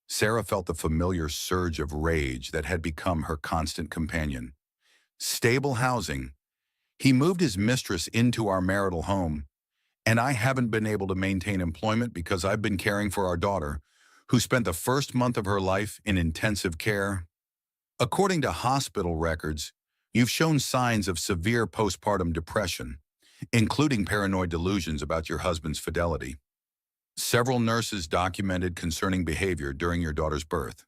Sarah felt the familiar surge of rage that had become her constant companion. Stable housing. He moved his mistress into our marital home, and I haven't been able to maintain employment because I've been caring for our daughter, who spent the first month of her life in intensive care. According to hospital records, you've shown signs of severe postpartum depression, including paranoid delusions about your husband's fidelity. Several nurses documented concerning behavior during your daughter's birth.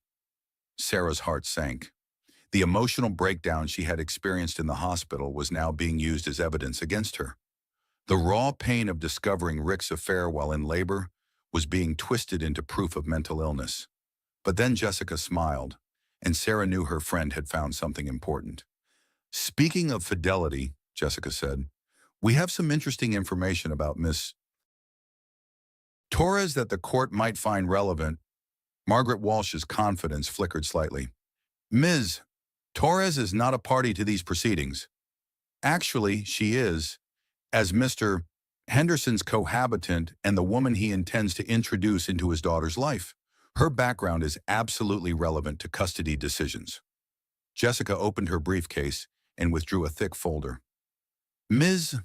Sarah's heart sank. The emotional breakdown she had experienced in the hospital was now being used as evidence against her. The raw pain of discovering Rick's affair while in labor was being twisted into proof of mental illness. But then Jessica smiled, and Sarah knew her friend had found something important. Speaking of fidelity, Jessica said, we have some interesting information about Miss Torres that the court might find relevant. Margaret Walsh's confidence flickered slightly. Ms. Torres is not a party to these proceedings. Actually, she is, as Mr. Henderson's cohabitant and the woman he intends to introduce into his daughter's life. Her background is absolutely relevant to custody decisions. Jessica opened her briefcase and withdrew a thick folder. Ms.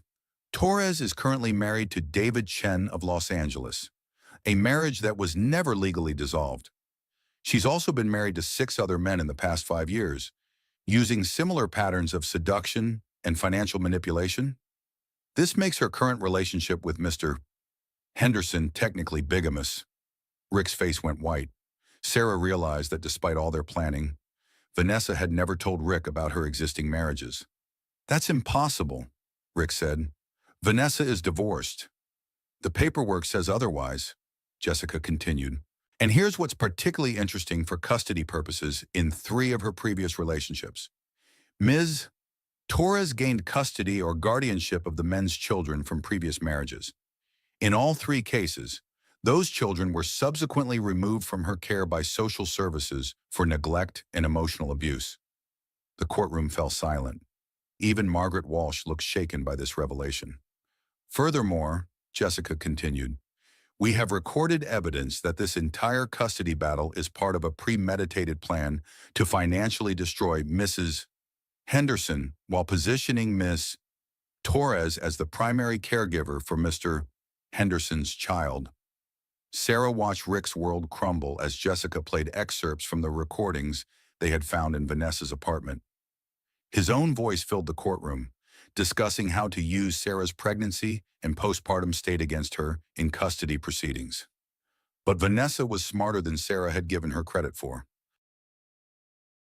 Torres is currently married to David Chen of Los Angeles, a marriage that was never legally dissolved. She's also been married to 6 other men in the past 5 years, using similar patterns of seduction and financial manipulation. This makes her current relationship with Mr. Henderson technically bigamous. Rick's face went white. Sarah realized that despite all their planning, Vanessa had never told Rick about her existing marriages. That's impossible, Rick said. Vanessa is divorced. The paperwork says otherwise, Jessica continued. And here's what's particularly interesting for custody purposes in 3 of her previous relationships. Ms. Torres gained custody or guardianship of the men's children from previous marriages. In all 3 cases, those children were subsequently removed from her care by social services for neglect and emotional abuse. The courtroom fell silent. Even Margaret Walsh looked shaken by this revelation. Furthermore, Jessica continued, we have recorded evidence that this entire custody battle is part of a premeditated plan to financially destroy Mrs. Henderson while positioning Miss Torres as the primary caregiver for Mr. Henderson's child. Sarah watched Rick's world crumble as Jessica played excerpts from the recordings they had found in Vanessa's apartment. His own voice filled the courtroom, discussing how to use Sarah's pregnancy and postpartum state against her in custody proceedings. But Vanessa was smarter than Sarah had given her credit for.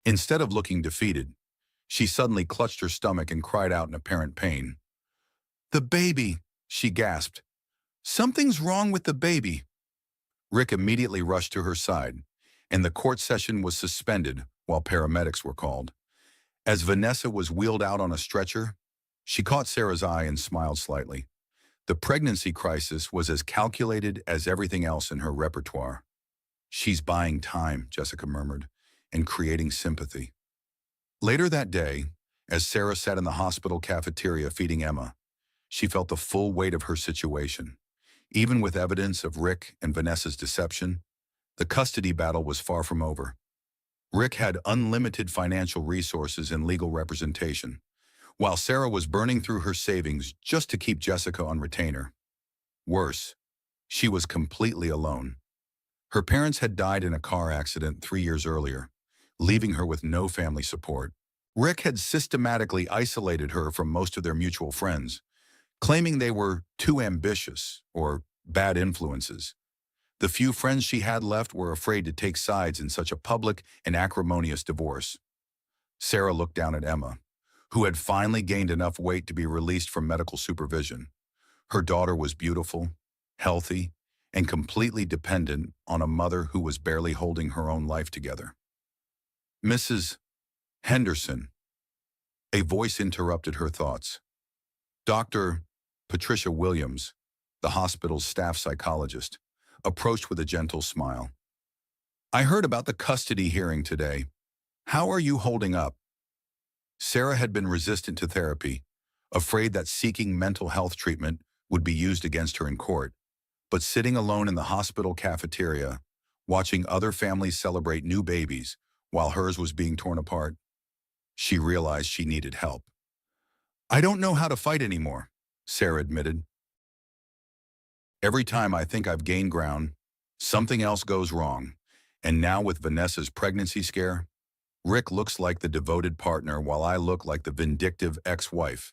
Instead of looking defeated, she suddenly clutched her stomach and cried out in apparent pain. The baby, she gasped. Something's wrong with the baby. Rick immediately rushed to her side, and the court session was suspended while paramedics were called. As Vanessa was wheeled out on a stretcher, she caught Sarah's eye and smiled slightly. The pregnancy crisis was as calculated as everything else in her repertoire. She's buying time, Jessica murmured, and creating sympathy. Later that day, as Sarah sat in the hospital cafeteria feeding Emma, she felt the full weight of her situation. Even with evidence of Rick and Vanessa's deception, the custody battle was far from over. Rick had unlimited financial resources and legal representation, while Sarah was burning through her savings just to keep Jessica on retainer. Worse, She was completely alone. Her parents had died in a car accident 3 years earlier, leaving her with no family support. Rick had systematically isolated her from most of their mutual friends, claiming they were too ambitious or bad influences. The few friends she had left were afraid to take sides in such a public and acrimonious divorce. Sarah looked down at Emma, who had finally gained enough weight to be released from medical supervision. Her daughter was beautiful, healthy, and completely dependent on a mother who was barely holding her own life together. Mrs. Henderson, a voice interrupted her thoughts. Dr. Patricia Williams, the hospital's staff psychologist, approached with a gentle smile. I heard about the custody hearing today. How are you holding up? Sarah had been resistant to therapy, afraid that seeking mental health treatment would be used against her in court. But sitting alone in the hospital cafeteria, watching other families celebrate new babies while hers was being torn apart, she realized she needed help. I don't know how to fight anymore, Sarah admitted. Every time I think I've gained ground, something else goes wrong. And now with Vanessa's pregnancy scare, Rick looks like the devoted partner while I look like the vindictive ex-wife.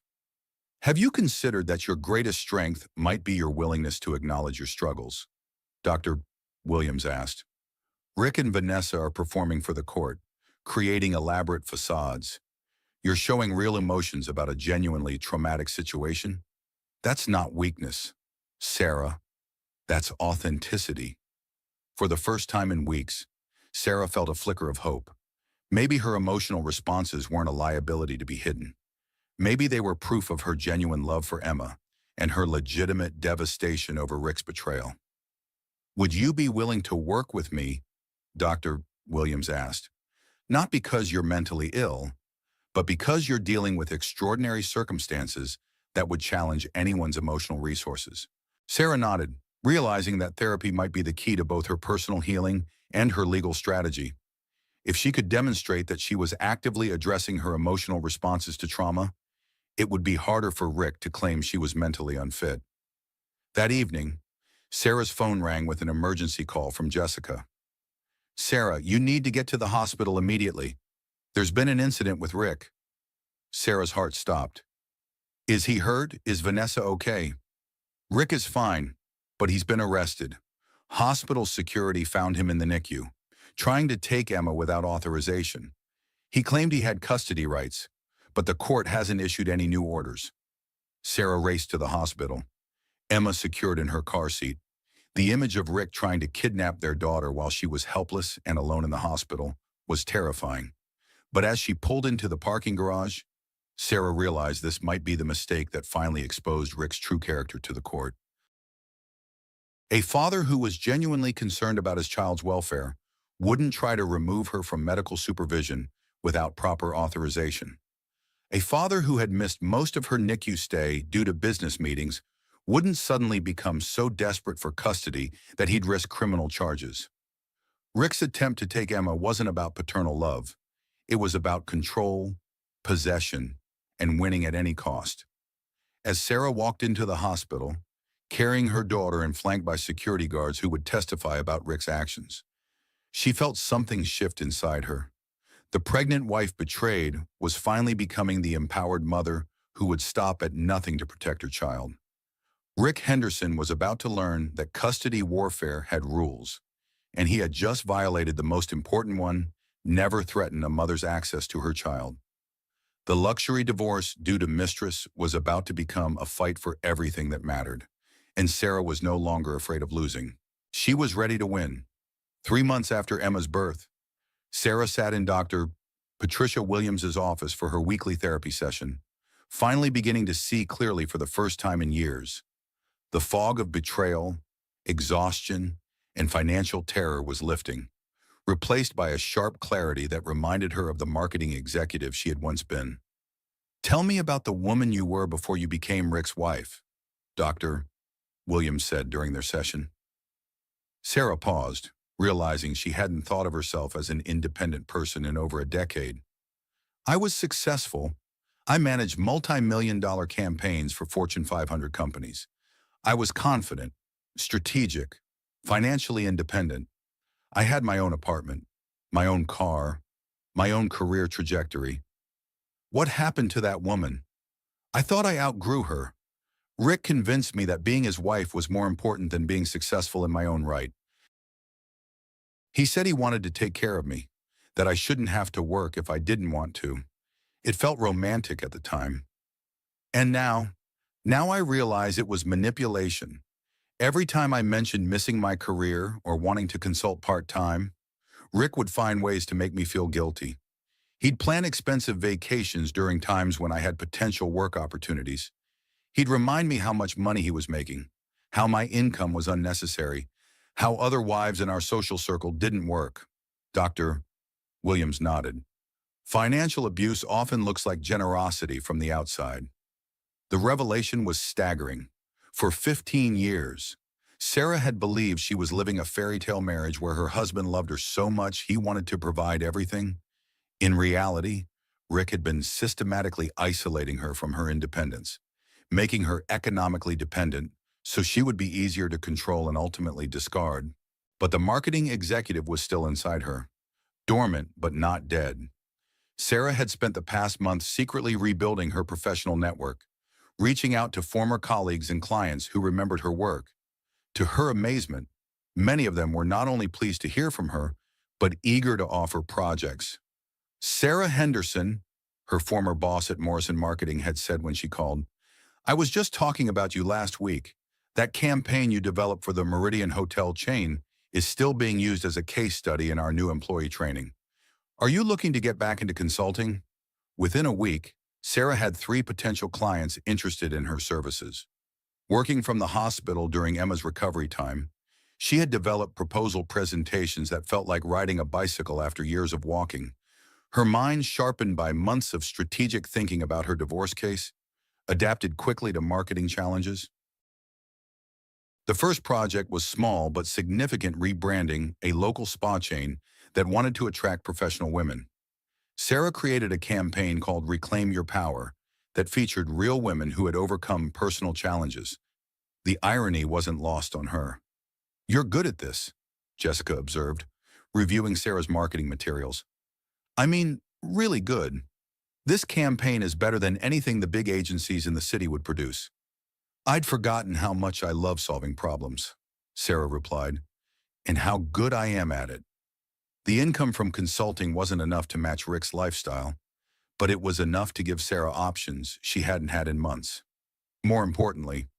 Have you considered that your greatest strength might be your willingness to acknowledge your struggles? Dr. Williams asked. Rick and Vanessa are performing for the court, creating elaborate facades. You're showing real emotions about a genuinely traumatic situation? That's not weakness, Sarah. That's authenticity. For the first time in weeks, Sarah felt a flicker of hope. Maybe her emotional responses weren't a liability to be hidden. Maybe they were proof of her genuine love for Emma and her legitimate devastation over Rick's betrayal. Would you be willing to work with me? Dr. Williams asked. Not because you're mentally ill, but because you're dealing with extraordinary circumstances that would challenge anyone's emotional resources. Sarah nodded, realizing that therapy might be the key to both her personal healing and her legal strategy. If she could demonstrate that she was actively addressing her emotional responses to trauma, it would be harder for Rick to claim she was mentally unfit. That evening, Sarah's phone rang with an emergency call from Jessica. Sarah, you need to get to the hospital immediately. There's been an incident with Rick. Sarah's heart stopped. Is he hurt? Is Vanessa okay? Rick is fine, but he's been arrested. Hospital security found him in the NICU, trying to take Emma without authorization. He claimed he had custody rights, but the court hasn't issued any new orders. Sarah raced to the hospital, Emma secured in her car seat. The image of Rick trying to kidnap their daughter while she was helpless and alone in the hospital was terrifying. But as she pulled into the parking garage, Sarah realized this might be the mistake that finally exposed Rick's true character to the court. A father who was genuinely concerned about his child's welfare wouldn't try to remove her from medical supervision without proper authorization. A father who had missed most of her NICU stay due to business meetings wouldn't suddenly become so desperate for custody that he'd risk criminal charges. Rick's attempt to take Emma wasn't about paternal love. It was about control, possession, and winning at any cost. As Sarah walked into the hospital, carrying her daughter and flanked by security guards who would testify about Rick's actions, she felt something shift inside her. The pregnant wife betrayed was finally becoming the empowered mother who would stop at nothing to protect her child. Rick Henderson was about to learn that custody warfare had rules, and he had just violated the most important one: never threaten a mother's access to her child. The luxury divorce due to mistress was about to become a fight for everything that mattered, and Sarah was no longer afraid of losing. She was ready to win. 3 months after Emma's birth, Sarah sat in Dr. Patricia Williams's office for her weekly therapy session, finally beginning to see clearly for the first time in years. The fog of betrayal, exhaustion, and financial terror was lifting, replaced by a sharp clarity that reminded her of the marketing executive she had once been. Tell me about the woman you were before you became Rick's wife, Dr. Williams said during their session. Sarah paused, realizing she hadn't thought of herself as an independent person in over a decade. I was successful. I managed multi-million-dollar campaigns for Fortune 500 companies. I was confident, strategic, financially independent. I had my own apartment, my own car, my own career trajectory. What happened to that woman? I thought I outgrew her. Rick convinced me that being his wife was more important than being successful in my own right. He said he wanted to take care of me, that I shouldn't have to work if I didn't want to. It felt romantic at the time. And now I realize it was manipulation. Every time I mentioned missing my career or wanting to consult part-time, Rick would find ways to make me feel guilty. He'd plan expensive vacations during times when I had potential work opportunities. He'd remind me how much money he was making, how my income was unnecessary, how other wives in our social circle didn't work. Dr. Williams nodded. Financial abuse often looks like generosity from the outside. The revelation was staggering. For 15 years, Sarah had believed she was living a fairy tale marriage where her husband loved her so much he wanted to provide everything. In reality, Rick had been systematically isolating her from her independence, making her economically dependent so she would be easier to control and ultimately discard. But the marketing executive was still inside her, dormant but not dead. Sarah had spent the past month secretly rebuilding her professional network, reaching out to former colleagues and clients who remembered her work. To her amazement, many of them were not only pleased to hear from her, but eager to offer projects. Sarah Henderson, her former boss at Morrison Marketing, had said when she called, "I was just talking about you last week. That campaign you developed for the Meridian Hotel chain is still being used as a case study in our new employee training. Are you looking to get back into consulting?" Within a week, Sarah had 3 potential clients interested in her services. Working from the hospital during Emma's recovery time, she had developed proposal presentations that felt like riding a bicycle after years of walking. Her mind, sharpened by months of strategic thinking about her divorce case, adapted quickly to marketing challenges. The first project was small but significant, rebranding a local spa chain that wanted to attract professional women. Sarah created a campaign called Reclaim Your Power that featured real women who had overcome personal challenges. The irony wasn't lost on her. "You're good at this," Jessica observed, reviewing Sarah's marketing materials. "I mean, really good. This campaign is better than anything the big agencies in the city would produce." "I'd forgotten how much I love solving problems," Sarah replied, "and how good I am at it." The income from consulting wasn't enough to match Rick's lifestyle, but it was enough to give Sarah options she hadn't had in months. More importantly,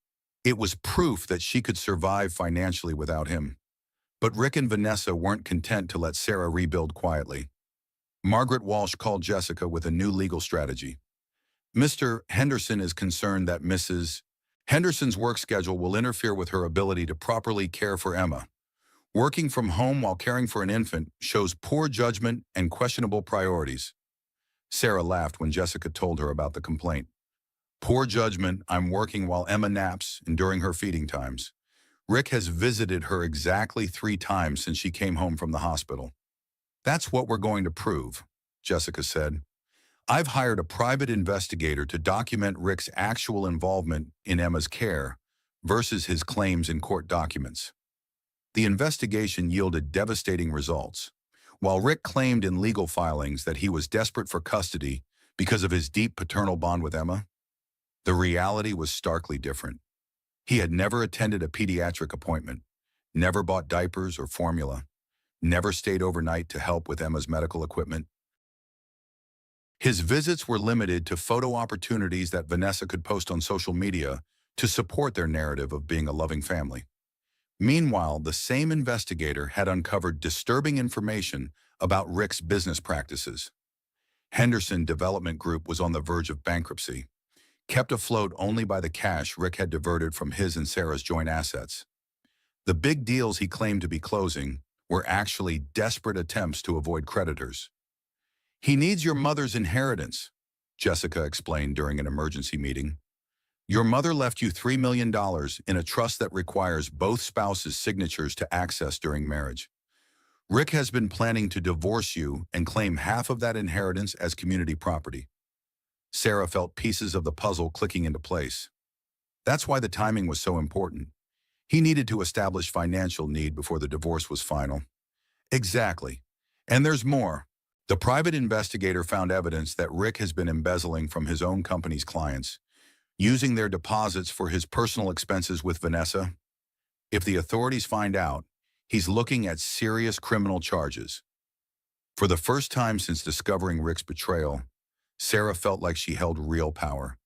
it was proof that she could survive financially without him. But Rick and Vanessa weren't content to let Sarah rebuild quietly. Margaret Walsh called Jessica with a new legal strategy. "Mr. Henderson is concerned that Mrs. Henderson's work schedule will interfere with her ability to properly care for Emma. Working from home while caring for an infant shows poor judgment and questionable priorities." Sarah laughed when Jessica told her about the complaint. "Poor judgment, I'm working while Emma naps and during her feeding times. Rick has visited her exactly 3 times since she came home from the hospital." "That's what we're going to prove," Jessica said. "I've hired a private investigator to document Rick's actual involvement in Emma's care versus his claims in court documents." The investigation yielded devastating results. While Rick claimed in legal filings that he was desperate for custody because of his deep paternal bond with Emma, the reality was starkly different. He had never attended a pediatric appointment, never bought diapers or formula, never stayed overnight to help with Emma's medical equipment. His visits were limited to photo opportunities that Vanessa could post on social media to support their narrative of being a loving family. Meanwhile, the same investigator had uncovered disturbing information about Rick's business practices. Henderson Development Group was on the verge of bankruptcy, kept afloat only by the cash Rick had diverted from his and Sarah's joint assets. The big deals he claimed to be closing were actually desperate attempts to avoid creditors. "He needs your mother's inheritance," Jessica explained during an emergency meeting. "Your mother left you $3 million in a trust that requires both spouses' signatures to access during marriage. Rick has been planning to divorce you and claim half of that inheritance as community property." Sarah felt pieces of the puzzle clicking into place. That's why the timing was so important. He needed to establish financial need before the divorce was final. Exactly. And there's more. The private investigator found evidence that Rick has been embezzling from his own company's clients, using their deposits for his personal expenses with Vanessa. If the authorities find out, he's looking at serious criminal charges. For the first time since discovering Rick's betrayal, Sarah felt like she held real power.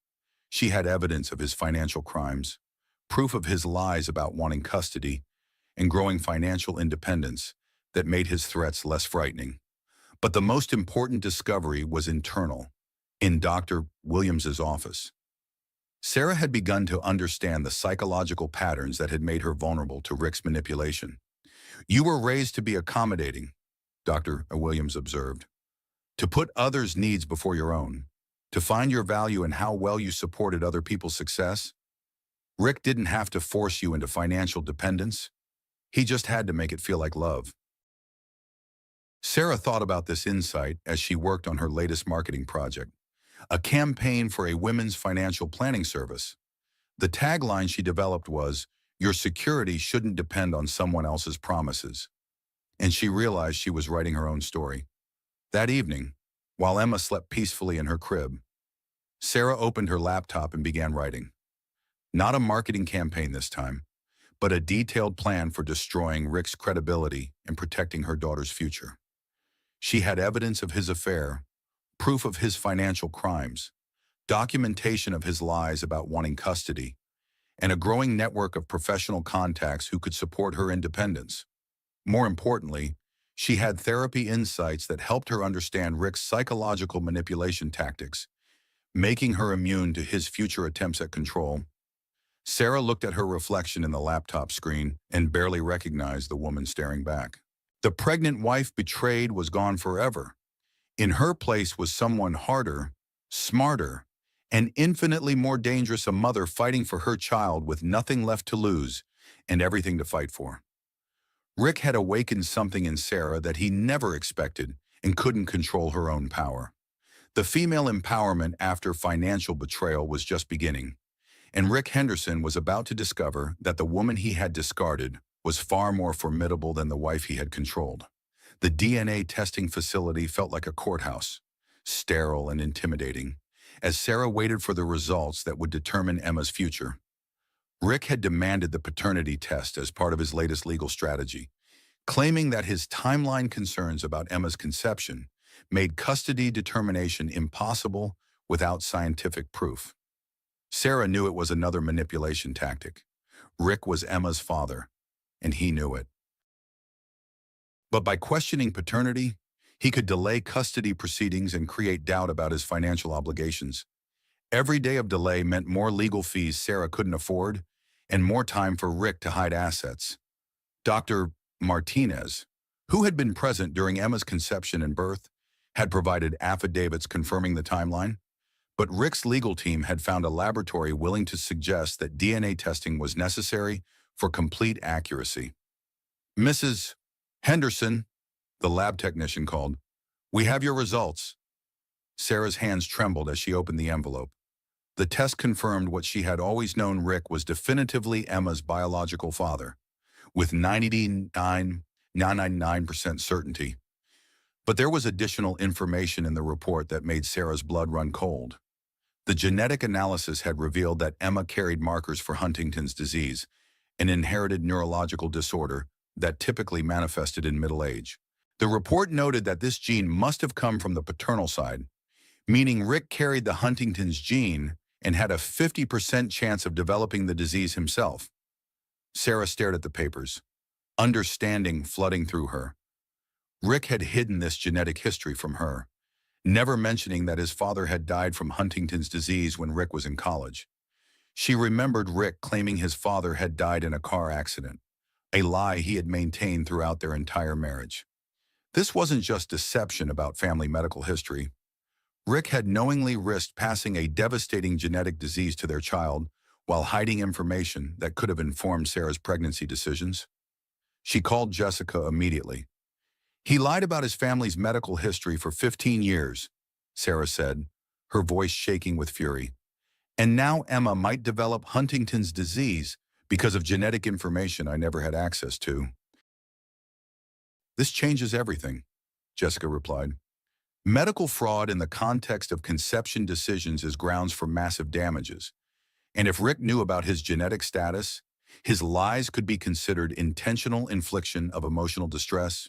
She had evidence of his financial crimes, proof of his lies about wanting custody, and growing financial independence that made his threats less frightening. But the most important discovery was internal, in Dr. Williams's office. Sarah had begun to understand the psychological patterns that had made her vulnerable to Rick's manipulation. "You were raised to be accommodating," Dr. Williams observed, "to put others' needs before your own, to find your value in how well you supported other people's success. Rick didn't have to force you into financial dependence. He just had to make it feel like love." Sarah thought about this insight as she worked on her latest marketing project, a campaign for a women's financial planning service. The tagline she developed was, "Your security shouldn't depend on someone else's promises." And she realized she was writing her own story. That evening, while Emma slept peacefully in her crib, Sarah opened her laptop and began writing. Not a marketing campaign this time, but a detailed plan for destroying Rick's credibility and protecting her daughter's future. She had evidence of his affair, proof of his financial crimes, documentation of his lies about wanting custody, and a growing network of professional contacts who could support her independence. More importantly, she had therapy insights that helped her understand Rick's psychological manipulation tactics, making her immune to his future attempts at control. Sarah looked at her reflection in the laptop screen and barely recognized the woman staring back. The pregnant wife betrayed was gone forever. In her place was someone harder, smarter, and infinitely more dangerous, a mother fighting for her child with nothing left to lose and everything to fight for. Rick had awakened something in Sarah that he never expected and couldn't control her own power. The female empowerment after financial betrayal was just beginning, and Rick Henderson was about to discover that the woman he had discarded was far more formidable than the wife he had controlled. The DNA testing facility felt like a courthouse, sterile and intimidating, as Sarah waited for the results that would determine Emma's future. Rick had demanded the paternity test as part of his latest legal strategy, claiming that his timeline concerns about Emma's conception made custody determination impossible without scientific proof. Sarah knew it was another manipulation tactic. Rick was Emma's father, and he knew it. But by questioning paternity, he could delay custody proceedings and create doubt about his financial obligations. Every day of delay meant more legal fees Sarah couldn't afford and more time for Rick to hide assets. Dr. Martinez, who had been present during Emma's conception and birth, had provided affidavits confirming the timeline, but Rick's legal team had found a laboratory willing to suggest that DNA testing was necessary for complete accuracy. "Mrs. Henderson," the lab technician called, "we have your results." Sarah's hands trembled as she opened the envelope. The test confirmed what she had always known: Rick was definitively Emma's biological father, with 99.999% certainty. But there was additional information in the report that made Sarah's blood run cold. The genetic analysis had revealed that Emma carried markers for Huntington's disease, an inherited neurological disorder that typically manifested in middle age. The report noted that this gene must have come from the paternal side, meaning Rick carried the Huntington's gene and had a 50% chance of developing the disease himself. Sarah stared at the papers, understanding flooding through her. Rick had hidden this genetic history from her, never mentioning that his father had died from Huntington's disease when Rick was in college. She remembered Rick claiming his father had died in a car accident, a lie he had maintained throughout their entire marriage. This wasn't just deception about family medical history. Rick had knowingly risked passing a devastating genetic disease to their child while hiding information that could have informed Sarah's pregnancy decisions. She called Jessica immediately. "He lied about his family's medical history for 15 years, Sarah said, her voice shaking with fury. "And now Emma might develop Huntington's disease because of genetic information I never had access to. This changes everything, Jessica replied. Medical fraud in the context of conception decisions is grounds for massive damages. And if Rick knew about his genetic status, his lies could be considered intentional infliction of emotional distress.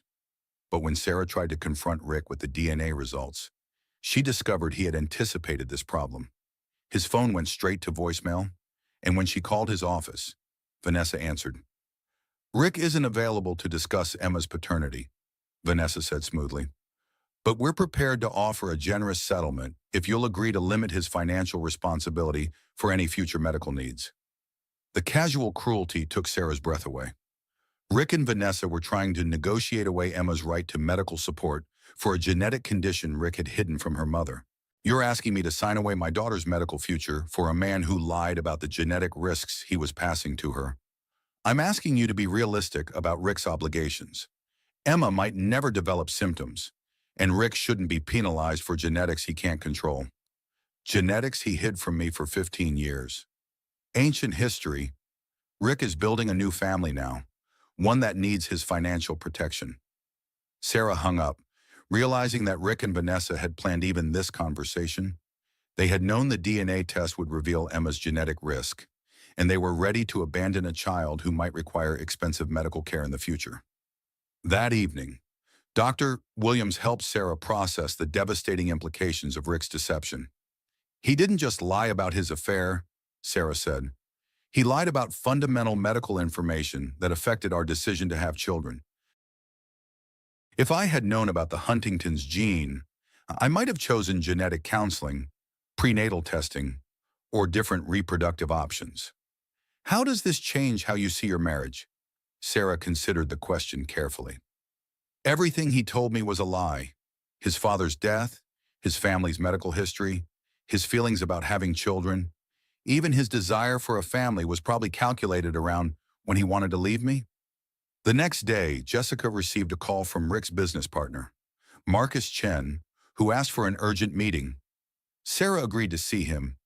But when Sarah tried to confront Rick with the DNA results, she discovered he had anticipated this problem. His phone went straight to voicemail, and when she called his office, Vanessa answered. Rick isn't available to discuss Emma's paternity, Vanessa said smoothly. But we're prepared to offer a generous settlement if you'll agree to limit his financial responsibility for any future medical needs. The casual cruelty took Sarah's breath away. Rick and Vanessa were trying to negotiate away Emma's right to medical support for a genetic condition Rick had hidden from her mother. You're asking me to sign away my daughter's medical future for a man who lied about the genetic risks he was passing to her. I'm asking you to be realistic about Rick's obligations. Emma might never develop symptoms, and Rick shouldn't be penalized for genetics he can't control. Genetics he hid from me for 15 years. Ancient history. Rick is building a new family now, one that needs his financial protection. Sarah hung up, realizing that Rick and Vanessa had planned even this conversation. They had known the DNA test would reveal Emma's genetic risk, and they were ready to abandon a child who might require expensive medical care in the future. That evening, Dr. Williams helped Sarah process the devastating implications of Rick's deception. He didn't just lie about his affair, Sarah said. He lied about fundamental medical information that affected our decision to have children. If I had known about the Huntington's gene, I might have chosen genetic counseling, prenatal testing, or different reproductive options. How does this change how you see your marriage? Sarah considered the question carefully. Everything he told me was a lie. His father's death, his family's medical history, his feelings about having children, even his desire for a family was probably calculated around when he wanted to leave me. The next day, Jessica received a call from Rick's business partner, Marcus Chen, who asked for an urgent meeting. Sarah agreed to see him,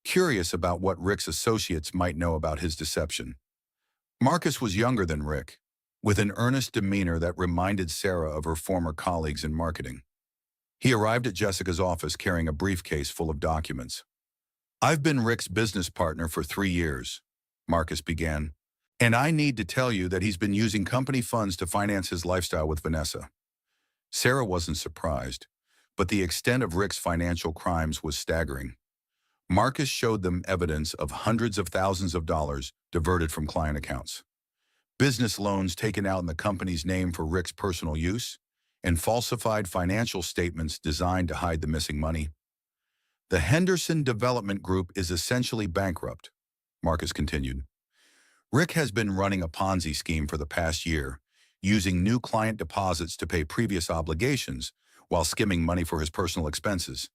curious about what Rick's associates might know about his deception. Marcus was younger than Rick, with an earnest demeanor that reminded Sarah of her former colleagues in marketing. He arrived at Jessica's office carrying a briefcase full of documents. I've been Rick's business partner for 3 years, Marcus began, and I need to tell you that he's been using company funds to finance his lifestyle with Vanessa. Sarah wasn't surprised, but the extent of Rick's financial crimes was staggering. Marcus showed them evidence of hundreds of thousands of dollars diverted from client accounts, business loans taken out in the company's name for Rick's personal use, and falsified financial statements designed to hide the missing money. The Henderson Development Group is essentially bankrupt, Marcus continued. Rick has been running a Ponzi scheme for the past year, using new client deposits to pay previous obligations while skimming money for his personal expenses.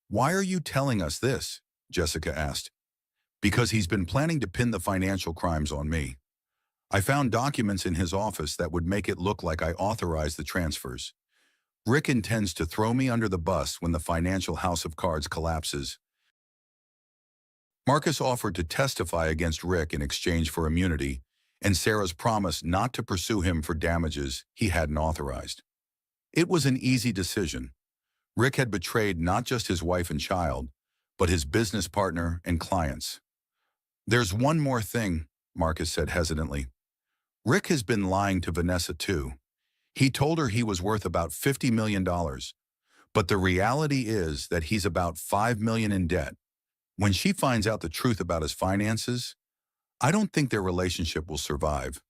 Why are you telling us this? Jessica asked. Because he's been planning to pin the financial crimes on me. I found documents in his office that would make it look like I authorized the transfers. Rick intends to throw me under the bus when the financial house of cards collapses. Marcus offered to testify against Rick in exchange for immunity and Sarah's promise not to pursue him for damages he hadn't authorized. It was an easy decision. Rick had betrayed not just his wife and child, but his business partner and clients. There's one more thing, Marcus said hesitantly. Rick has been lying to Vanessa too. He told her he was worth about $50 million, but the reality is that he's about $5 million in debt. When she finds out the truth about his finances, I don't think their relationship will survive.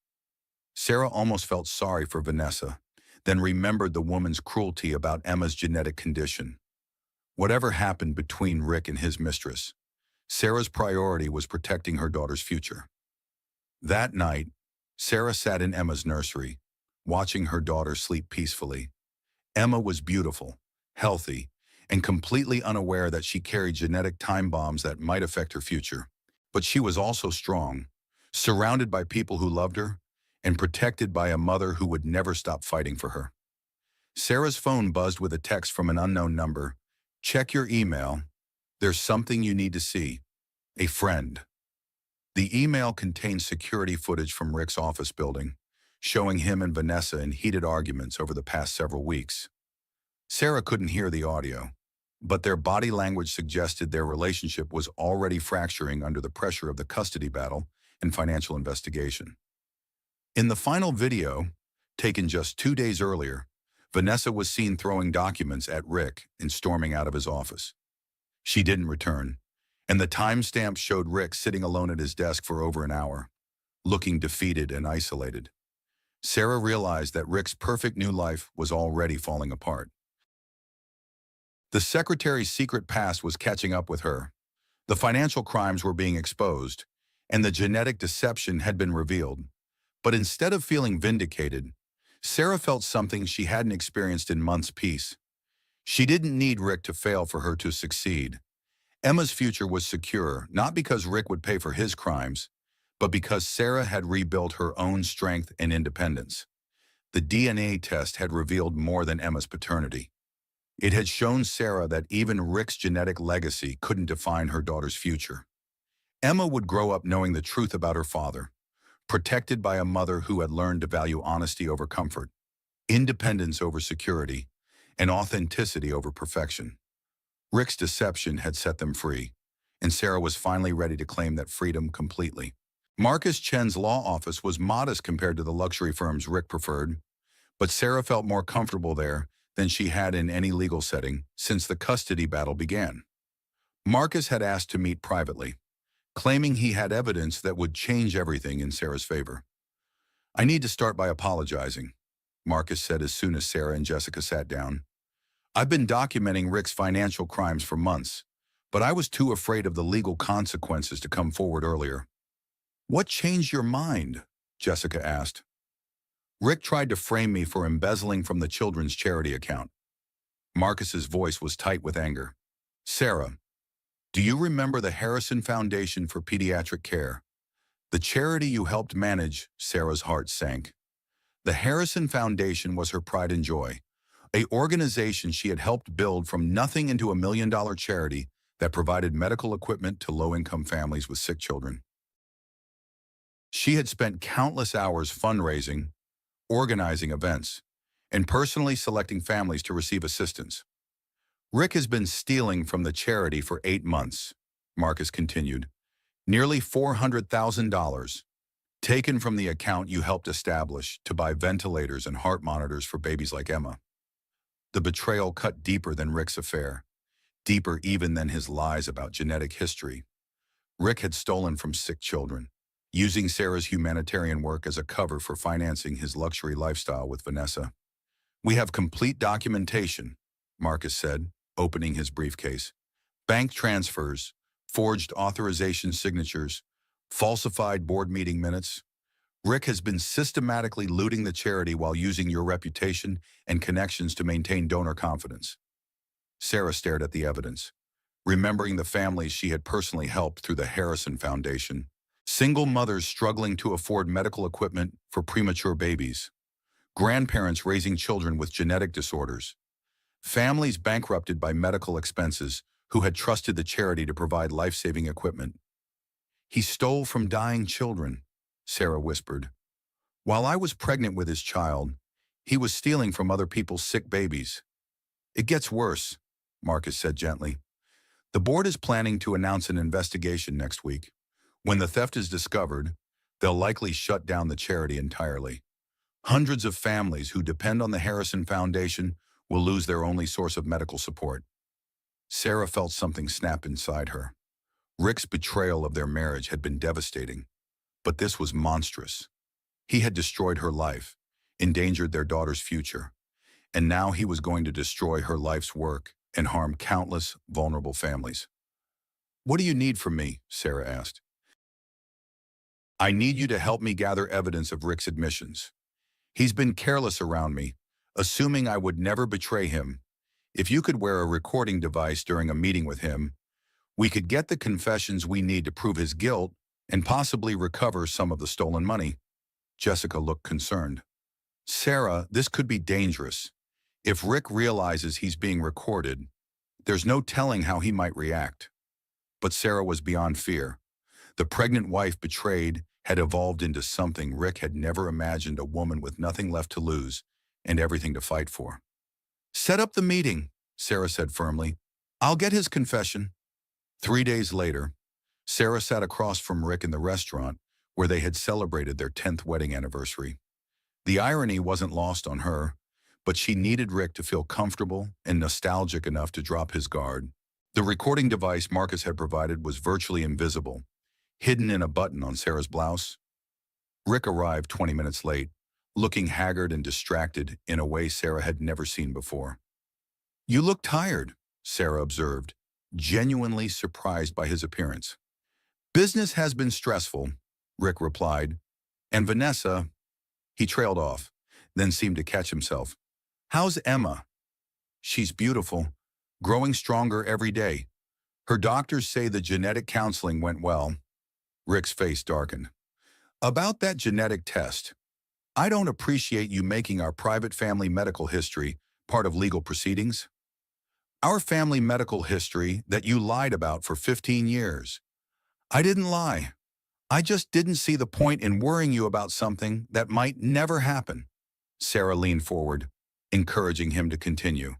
Sarah almost felt sorry for Vanessa, then remembered the woman's cruelty about Emma's genetic condition. Whatever happened between Rick and his mistress, Sarah's priority was protecting her daughter's future. That night, Sarah sat in Emma's nursery, watching her daughter sleep peacefully. Emma was beautiful, healthy, and completely unaware that she carried genetic time bombs that might affect her future. But she was also strong, surrounded by people who loved her, and protected by a mother who would never stop fighting for her. Sarah's phone buzzed with a text from an unknown number. Check your email. There's something you need to see. A friend. The email contained security footage from Rick's office building, showing him and Vanessa in heated arguments over the past several weeks. Sarah couldn't hear the audio, but their body language suggested their relationship was already fracturing under the pressure of the custody battle and financial investigation. In the final video, taken just 2 days earlier, Vanessa was seen throwing documents at Rick and storming out of his office. She didn't return, and the timestamp showed Rick sitting alone at his desk for over an hour, looking defeated and isolated. Sarah realized that Rick's perfect new life was already falling apart. The secretary's secret past was catching up with her. The financial crimes were being exposed, and the genetic deception had been revealed. But instead of feeling vindicated, Sarah felt something she hadn't experienced in months' peace. She didn't need Rick to fail for her to succeed. Emma's future was secure, not because Rick would pay for his crimes, but because Sarah had rebuilt her own strength and independence. The DNA test had revealed more than Emma's paternity. It had shown Sarah that even Rick's genetic legacy couldn't define her daughter's future. Emma would grow up knowing the truth about her father, protected by a mother who had learned to value honesty over comfort, independence over security, and authenticity over perfection. Rick's deception had set them free, and Sarah was finally ready to claim that freedom completely. Marcus Chen's law office was modest compared to the luxury firms Rick preferred, but Sarah felt more comfortable there than she had in any legal setting since the custody battle began. Marcus had asked to meet privately, claiming he had evidence that would change everything in Sarah's favor. "I need to start by apologizing," Marcus said as soon as Sarah and Jessica sat down. "I've been documenting Rick's financial crimes for months, but I was too afraid of the legal consequences to come forward earlier." "What changed your mind?" Jessica asked. "Rick tried to frame me for embezzling from the children's charity account." Marcus's voice was tight with anger. "Sarah, do you remember the Harrison Foundation for Pediatric Care? The charity you helped manage?" Sarah's heart sank. The Harrison Foundation was her pride and joy, an organization she had helped build from nothing into $1 million charity that provided medical equipment to low-income families with sick children. She had spent countless hours fundraising, organizing events, and personally selecting families to receive assistance. "Rick has been stealing from the charity for 8 months, Marcus continued. "Nearly $400,000, taken from the account you helped establish to buy ventilators and heart monitors for babies like Emma." The betrayal cut deeper than Rick's affair, deeper even than his lies about genetic history. Rick had stolen from sick children, using Sarah's humanitarian work as a cover for financing his luxury lifestyle with Vanessa. "We have complete documentation," Marcus said, opening his briefcase. "Bank transfers, forged authorization signatures, falsified board meeting minutes. Rick has been systematically looting the charity while using your reputation and connections to maintain donor confidence." Sarah stared at the evidence, remembering the families she had personally helped through the Harrison Foundation. Single mothers struggling to afford medical equipment for premature babies, grandparents raising children with genetic disorders, families bankrupted by medical expenses who had trusted the charity to provide life-saving equipment. "He stole from dying children," Sarah whispered. "While I was pregnant with his child, he was stealing from other people's sick babies." "It gets worse," Marcus said gently. "The board is planning to announce an investigation next week. When the theft is discovered, they'll likely shut down the charity entirely. Hundreds of families who depend on the Harrison Foundation will lose their only source of medical support." Sarah felt something snap inside her. Rick's betrayal of their marriage had been devastating, but this was monstrous. He had destroyed her life, endangered their daughter's future, and now he was going to destroy her life's work and harm countless vulnerable families. "What do you need from me?" Sarah asked. "I need you to help me gather evidence of Rick's admissions. He's been careless around me, assuming I would never betray him. If you could wear a recording device during a meeting with him, we could get the confessions we need to prove his guilt and possibly recover some of the stolen money." Jessica looked concerned. "Sarah, this could be dangerous. If Rick realizes he's being recorded, there's no telling how he might react." But Sarah was beyond fear. The pregnant wife betrayed had evolved into something Rick had never imagined, a woman with nothing left to lose and everything to fight for. "Set up the meeting," Sarah said firmly. "I'll get his confession." 3 days later, Sarah sat across from Rick in the restaurant where they had celebrated their 10th wedding anniversary. The irony wasn't lost on her, but she needed Rick to feel comfortable and nostalgic enough to drop his guard. The recording device Marcus had provided was virtually invisible, hidden in a button on Sarah's blouse. Rick arrived 20 minutes late, looking haggard and distracted in a way Sarah had never seen before. "You look tired," Sarah observed, genuinely surprised by his appearance. "Business has been stressful," Rick replied. "And Vanessa," he trailed off, then seemed to catch himself. "How's Emma?" "She's beautiful, growing stronger every day. Her doctors say the genetic counseling went well." Rick's face darkened. "About that genetic test, I don't appreciate you making our private family medical history part of legal proceedings. Our family medical history that you lied about for 15 years. I didn't lie. I just didn't see the point in worrying you about something that might never happen." Sarah leaned forward, encouraging him to continue.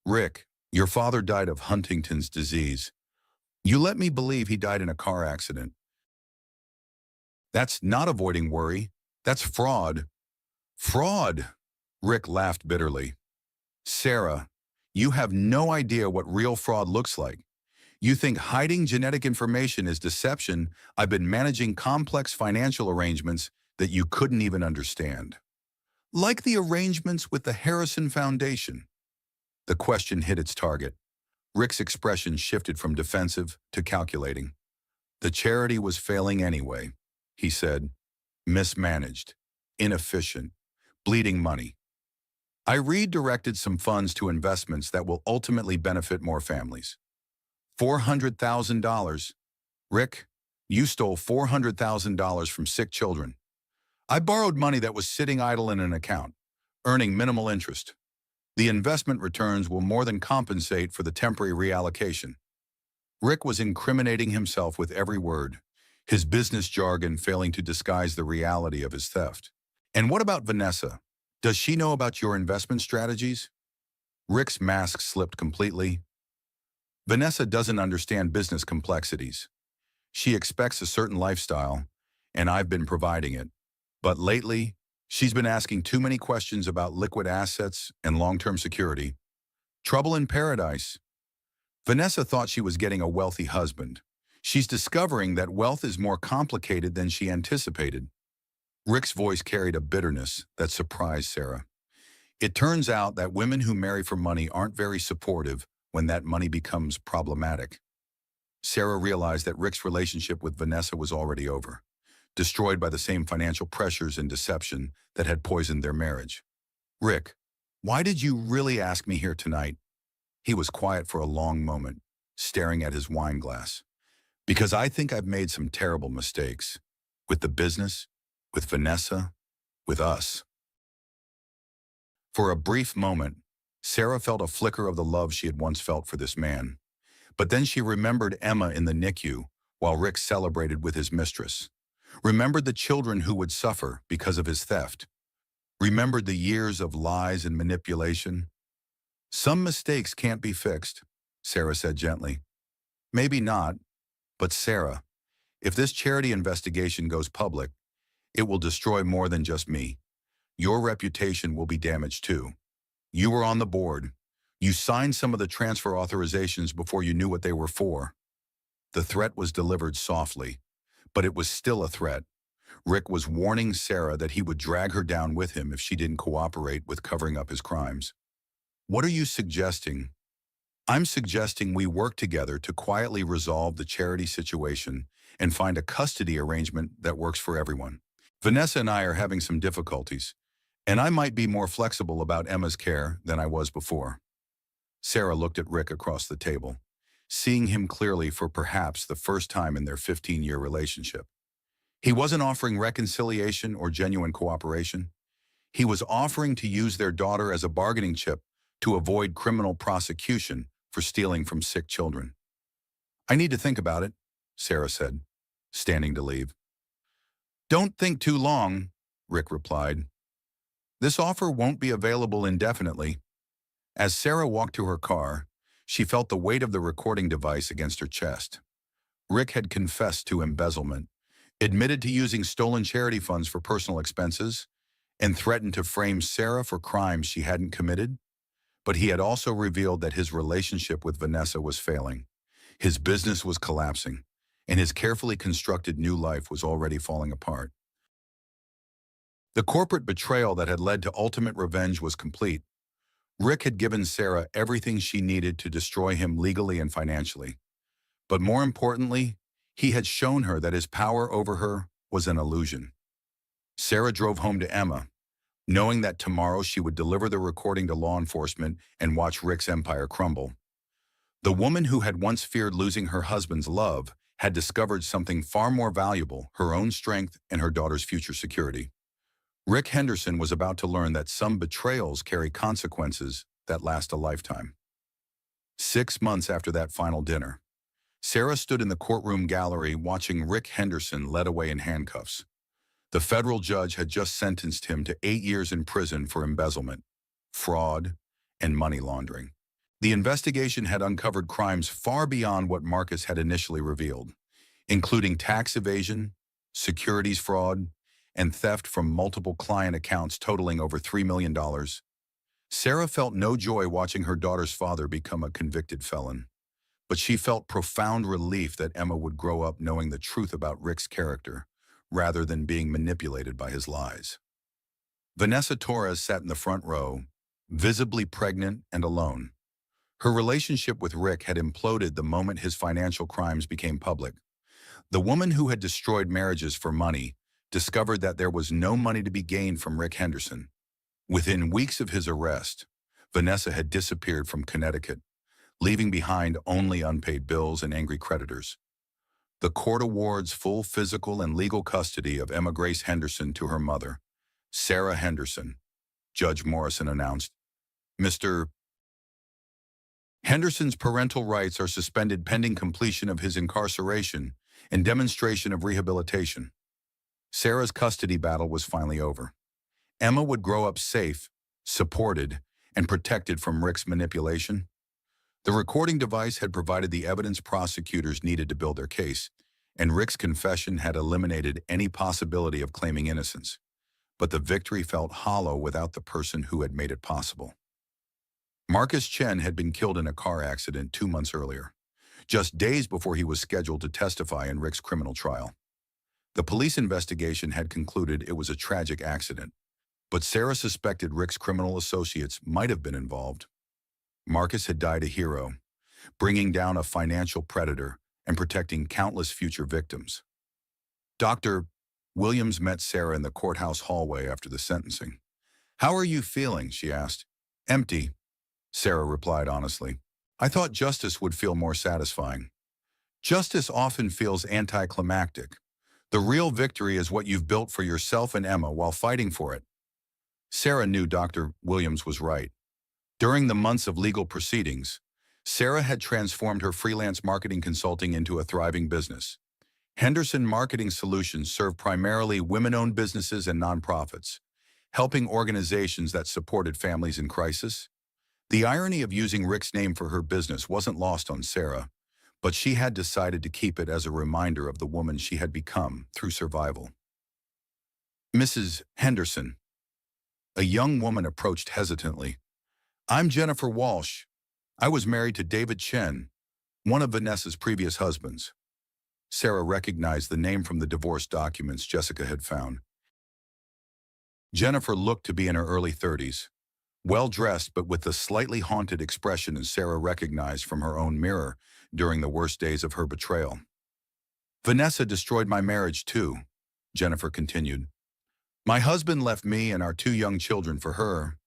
"Rick, your father died of Huntington's disease. You let me believe he died in a car accident. That's not avoiding worry. That's fraud." "Fraud!" Rick laughed bitterly. "Sarah, you have no idea what real fraud looks like. You think hiding genetic information is deception. I've been managing complex financial arrangements that you couldn't even understand. Like the arrangements with the Harrison Foundation." The question hit its target. Rick's expression shifted from defensive to calculating. "The charity was failing anyway," he said. "Mismanaged, inefficient, bleeding money. I redirected some funds to investments that will ultimately benefit more families." $400,000. Rick, you stole $400,000 from sick children. I borrowed money that was sitting idle in an account, earning minimal interest. The investment returns will more than compensate for the temporary reallocation. Rick was incriminating himself with every word, his business jargon failing to disguise the reality of his theft. "And what about Vanessa? Does she know about your investment strategies?" Rick's mask slipped completely. "Vanessa doesn't understand business complexities. She expects a certain lifestyle, and I've been providing it. But lately, she's been asking too many questions about liquid assets and long-term security. Trouble in paradise." Vanessa thought she was getting a wealthy husband. She's discovering that wealth is more complicated than she anticipated. Rick's voice carried a bitterness that surprised Sarah. "It turns out that women who marry for money aren't very supportive when that money becomes problematic." Sarah realized that Rick's relationship with Vanessa was already over, destroyed by the same financial pressures and deception that had poisoned their marriage. "Rick, why did you really ask me here tonight?" He was quiet for a long moment, staring at his wine glass. "Because I think I've made some terrible mistakes. With the business, with Vanessa, with us." For a brief moment, Sarah felt a flicker of the love she had once felt for this man. But then she remembered Emma in the NICU while Rick celebrated with his mistress. Remembered the children who would suffer because of his theft. Remembered the years of lies and manipulation. "Some mistakes can't be fixed," Sarah said gently. "Maybe not, but Sarah, if this charity investigation goes public, it will destroy more than just me. Your reputation will be damaged too. You were on the board. You signed some of the transfer authorizations before you knew what they were for." The threat was delivered softly, but it was still a threat. Rick was warning Sarah that he would drag her down with him if she didn't cooperate with covering up his crimes. "What are you suggesting?" "I'm suggesting we work together to quietly resolve the charity situation and find a custody arrangement that works for everyone. Vanessa and I are having some difficulties, and I might be more flexible about Emma's care than I was before." Sarah looked at Rick across the table, seeing him clearly for perhaps the first time in their 15-year relationship. He wasn't offering reconciliation or genuine cooperation. He was offering to use their daughter as a bargaining chip to avoid criminal prosecution for stealing from sick children. "I need to think about it," Sarah said. standing to leave. Don't think too long, Rick replied. This offer won't be available indefinitely. As Sarah walked to her car, she felt the weight of the recording device against her chest. Rick had confessed to embezzlement, admitted to using stolen charity funds for personal expenses, and threatened to frame Sarah for crimes she hadn't committed. But he had also revealed that his relationship with Vanessa was failing. His business was collapsing, and his carefully constructed new life was already falling apart. The corporate betrayal that had led to ultimate revenge was complete. Rick had given Sarah everything she needed to destroy him legally and financially. But more importantly, he had shown her that his power over her was an illusion. Sarah drove home to Emma, knowing that tomorrow she would deliver the recording to law enforcement and watch Rick's empire crumble. The woman who had once feared losing her husband's love had discovered something far more valuable, her own strength and her daughter's future security. Rick Henderson was about to learn that some betrayals carry consequences that last a lifetime. 6 months after that final dinner, Sarah stood in the courtroom gallery watching Rick Henderson led away in handcuffs. The federal judge had just sentenced him to 8 years in prison for embezzlement, fraud, and money laundering. The investigation had uncovered crimes far beyond what Marcus had initially revealed, including tax evasion, securities fraud, and theft from multiple client accounts totaling over $3 million. Sarah felt no joy watching her daughter's father become a convicted felon, but she felt profound relief that Emma would grow up knowing the truth about Rick's character, rather than being manipulated by his lies. Vanessa Torres sat in the front row, visibly pregnant and alone. Her relationship with Rick had imploded the moment his financial crimes became public. The woman who had destroyed marriages for money discovered that there was no money to be gained from Rick Henderson. Within weeks of his arrest, Vanessa had disappeared from Connecticut, leaving behind only unpaid bills and angry creditors. The court awards full physical and legal custody of Emma Grace Henderson to her mother, Sarah Henderson. Judge Morrison announced, Mr. Henderson's parental rights are suspended pending completion of his incarceration and demonstration of rehabilitation. Sarah's custody battle was finally over. Emma would grow up safe, supported, and protected from Rick's manipulation. The recording device had provided the evidence prosecutors needed to build their case, and Rick's confession had eliminated any possibility of claiming innocence. But the victory felt hollow without the person who had made it possible. Marcus Chen had been killed in a car accident 2 months earlier, just days before he was scheduled to testify in Rick's criminal trial. The police investigation had concluded it was a tragic accident, but Sarah suspected Rick's criminal associates might have been involved. Marcus had died a hero, bringing down a financial predator and protecting countless future victims. Dr. Williams met Sarah in the courthouse hallway after the sentencing. "How are you feeling?" she asked. "Empty," Sarah replied honestly. "I thought justice would feel more satisfying." Justice often feels anticlimactic. The real victory is what you've built for yourself and Emma while fighting for it. Sarah knew Dr. Williams was right. During the months of legal proceedings, Sarah had transformed her freelance marketing consulting into a thriving business. Henderson Marketing Solutions served primarily women-owned businesses and nonprofits, helping organizations that supported families in crisis. The irony of using Rick's name for her business wasn't lost on Sarah, but she had decided to keep it as a reminder of the woman she had become through survival. "Mrs. Henderson." A young woman approached hesitantly. "I'm Jennifer Walsh. I was married to David Chen, one of Vanessa's previous husbands." Sarah recognized the name from the divorce documents Jessica had found. Jennifer looked to be in her early 30s, well-dressed but with the slightly haunted expression Sarah recognized from her own mirror during the worst days of her betrayal. "Vanessa destroyed my marriage too," Jennifer continued. "My husband left me and our 2 young children for her.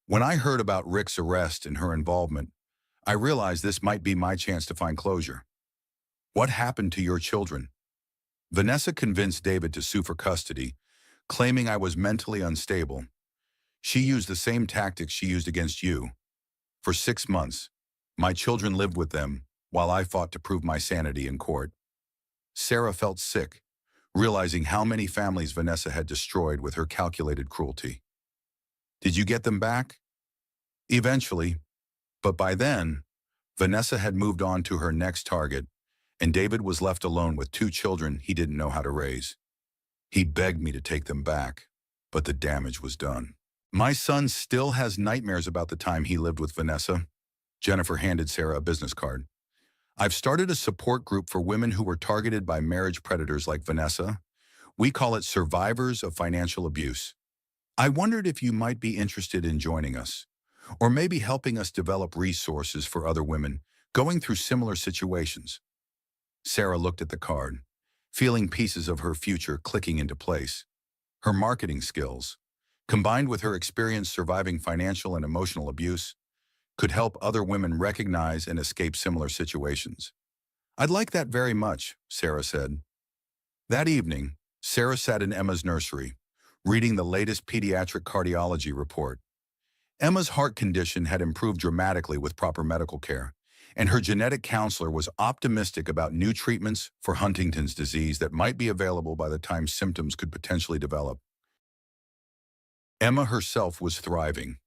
When I heard about Rick's arrest and her involvement, I realized this might be my chance to find closure." "What happened to your children?" "Vanessa convinced David to sue for custody, claiming I was mentally unstable. She used the same tactics she used against you. For 6 months, my children lived with them while I fought to prove my sanity in court." Sarah felt sick, realizing how many families Vanessa had destroyed with her calculated cruelty. Did you get them back? Eventually, but by then, Vanessa had moved on to her next target, and David was left alone with two children he didn't know how to raise. He begged me to take them back, but the damage was done. My son still has nightmares about the time he lived with Vanessa. Jennifer handed Sarah a business card. I've started a support group for women who were targeted by marriage predators like Vanessa. We call it Survivors of Financial Abuse. I wondered if you might be interested in joining us, or maybe helping us develop resources for other women going through similar situations. Sarah looked at the card, feeling pieces of her future clicking into place. Her marketing skills, combined with her experience surviving financial and emotional abuse, could help other women recognize and escape similar situations. I'd like that very much, Sarah said. That evening, Sarah sat in Emma's nursery, reading the latest pediatric cardiology report. Emma's heart condition had improved dramatically with proper medical care, and her genetic counselor was optimistic about new treatments for Huntington's disease that might be available by the time symptoms could potentially develop. Emma herself was thriving.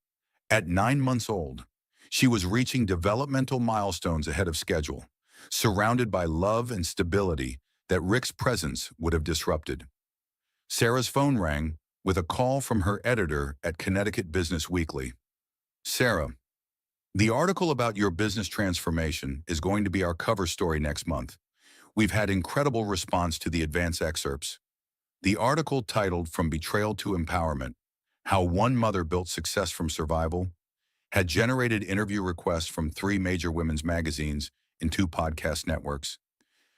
At 9 months old, she was reaching developmental milestones ahead of schedule, surrounded by love and stability that Rick's presence would have disrupted. Sarah's phone rang with a call from her editor at Connecticut Business Weekly. Sarah, the article about your business transformation is going to be our cover story next month. We've had incredible response to the advance excerpts. The article titled From Betrayal to Empowerment, How One Mother Built Success from Survival, had generated interview requests from 3 major women's magazines and 2 podcast networks.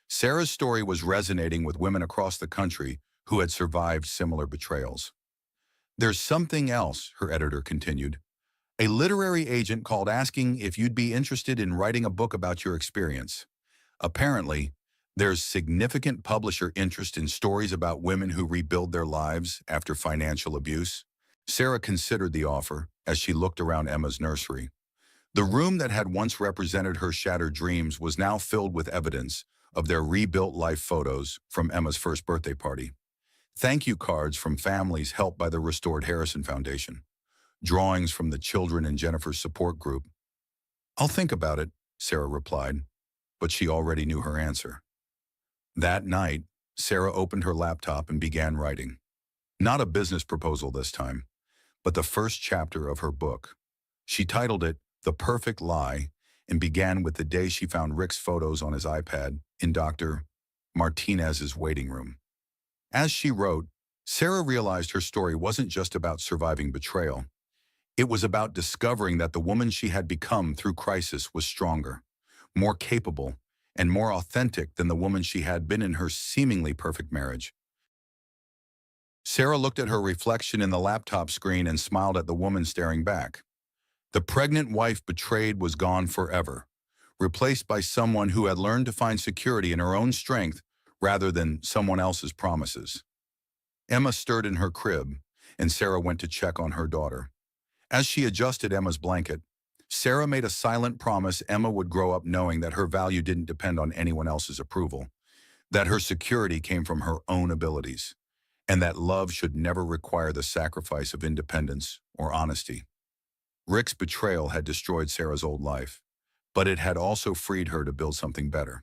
Sarah's story was resonating with women across the country who had survived similar betrayals. There's something else, her editor continued. A literary agent called asking if you'd be interested in writing a book about your experience. Apparently, there's significant publisher interest in stories about women who rebuild their lives after financial abuse. Sarah considered the offer as she looked around Emma's nursery. The room that had once represented her shattered dreams was now filled with evidence of their rebuilt life photos from Emma's first birthday party. Thank you cards from families helped by the Restored Harrison Foundation. Drawings from the children in Jennifer's support group. I'll think about it, Sarah replied, but she already knew her answer. That night, Sarah opened her laptop and began writing. Not a business proposal this time, but the first chapter of her book. She titled it The Perfect Lie and began with the day she found Rick's photos on his iPad in Dr. Martinez's waiting room. As she wrote, Sarah realized her story wasn't just about surviving betrayal. It was about discovering that the woman she had become through crisis was stronger, more capable, and more authentic than the woman she had been in her seemingly perfect marriage. Sarah looked at her reflection in the laptop screen and smiled at the woman staring back. The pregnant wife betrayed was gone forever, replaced by someone who had learned to find security in her own strength rather than someone else's promises. Emma stirred in her crib, and Sarah went to check on her daughter. As she adjusted Emma's blanket, Sarah made a silent promise Emma would grow up knowing that her value didn't depend on anyone else's approval, that her security came from her own abilities, and that love should never require the sacrifice of independence or honesty. Rick's betrayal had destroyed Sarah's old life, but it had also freed her to build something better.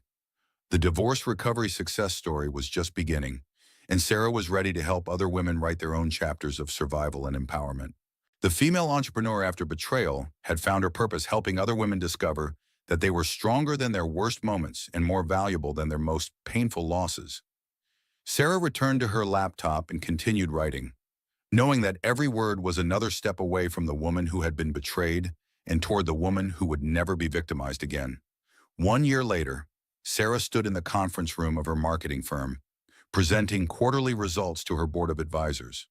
The divorce recovery success story was just beginning, and Sarah was ready to help other women write their own chapters of survival and empowerment. The female entrepreneur after betrayal had found her purpose helping other women discover that they were stronger than their worst moments and more valuable than their most painful losses. Sarah returned to her laptop and continued writing, knowing that every word was another step away from the woman who had been betrayed and toward the woman who would never be victimized again. 1 year later, Sarah stood in the conference room of her marketing firm, presenting quarterly results to her board of advisors.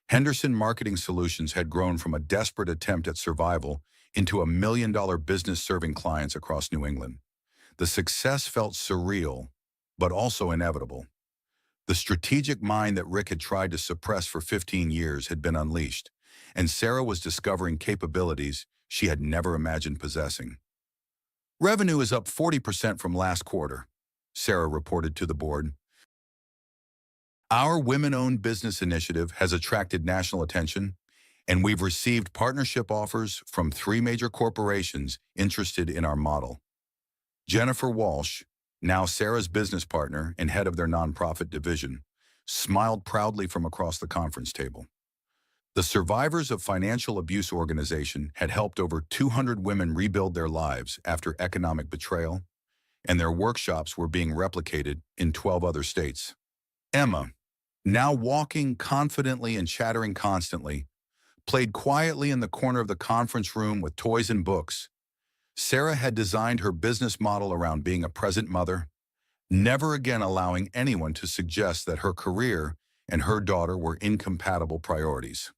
Henderson Marketing Solutions had grown from a desperate attempt at survival into a $1 million business serving clients across New England. The success felt surreal, but also inevitable. The strategic mind that Rick had tried to suppress for 15 years had been unleashed, and Sarah was discovering capabilities she had never imagined possessing. Revenue is up 40% from last quarter. Sarah reported to the board. Our women-owned business initiative has attracted national attention, and we've received partnership offers from 3 major corporations interested in our model. Jennifer Walsh, now Sarah's business partner and head of their nonprofit division, smiled proudly from across the conference table. The Survivors of Financial Abuse organization had helped over 200 women rebuild their lives after economic betrayal, and their workshops were being replicated in 12 other states. Emma, now walking confidently and chattering constantly, played quietly in the corner of the conference room with toys and books. Sarah had designed her business model around being a present mother, never again allowing anyone to suggest that her career and her daughter were incompatible priorities.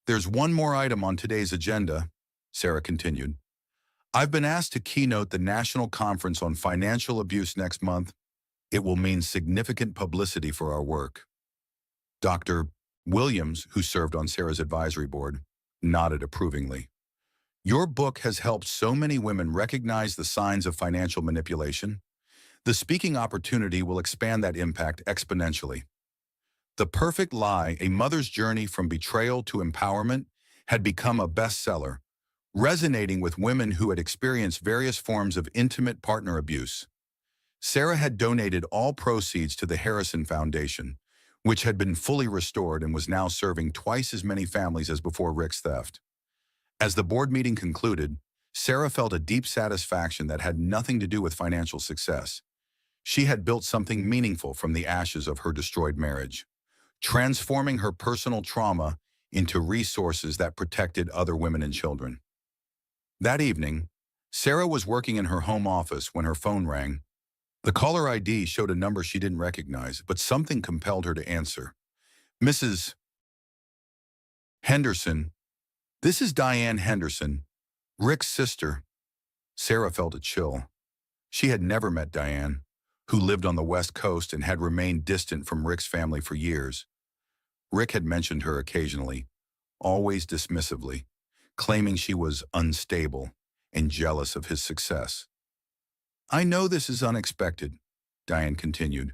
There's one more item on today's agenda, Sarah continued. I've been asked to keynote the National Conference on Financial Abuse next month. It will mean significant publicity for our work. Dr. Williams, who served on Sarah's advisory board, nodded approvingly. Your book has helped so many women recognize the signs of financial manipulation. The speaking opportunity will expand that impact exponentially. The Perfect Lie, A Mother's Journey from Betrayal to Empowerment, had become a bestseller, resonating with women who had experienced various forms of intimate partner abuse. Sarah had donated all proceeds to the Harrison Foundation, which had been fully restored and was now serving twice as many families as before Rick's theft. As the board meeting concluded, Sarah felt a deep satisfaction that had nothing to do with financial success. She had built something meaningful from the ashes of her destroyed marriage, transforming her personal trauma into resources that protected other women and children. That evening, Sarah was working in her home office when her phone rang. The caller ID showed a number she didn't recognize, but something compelled her to answer. Mrs. Henderson, this is Diane Henderson, Rick's sister. Sarah felt a chill. She had never met Diane, who lived on the West Coast and had remained distant from Rick's family for years. Rick had mentioned her occasionally, always dismissively, claiming she was unstable and jealous of his success. I know this is unexpected, Diane continued,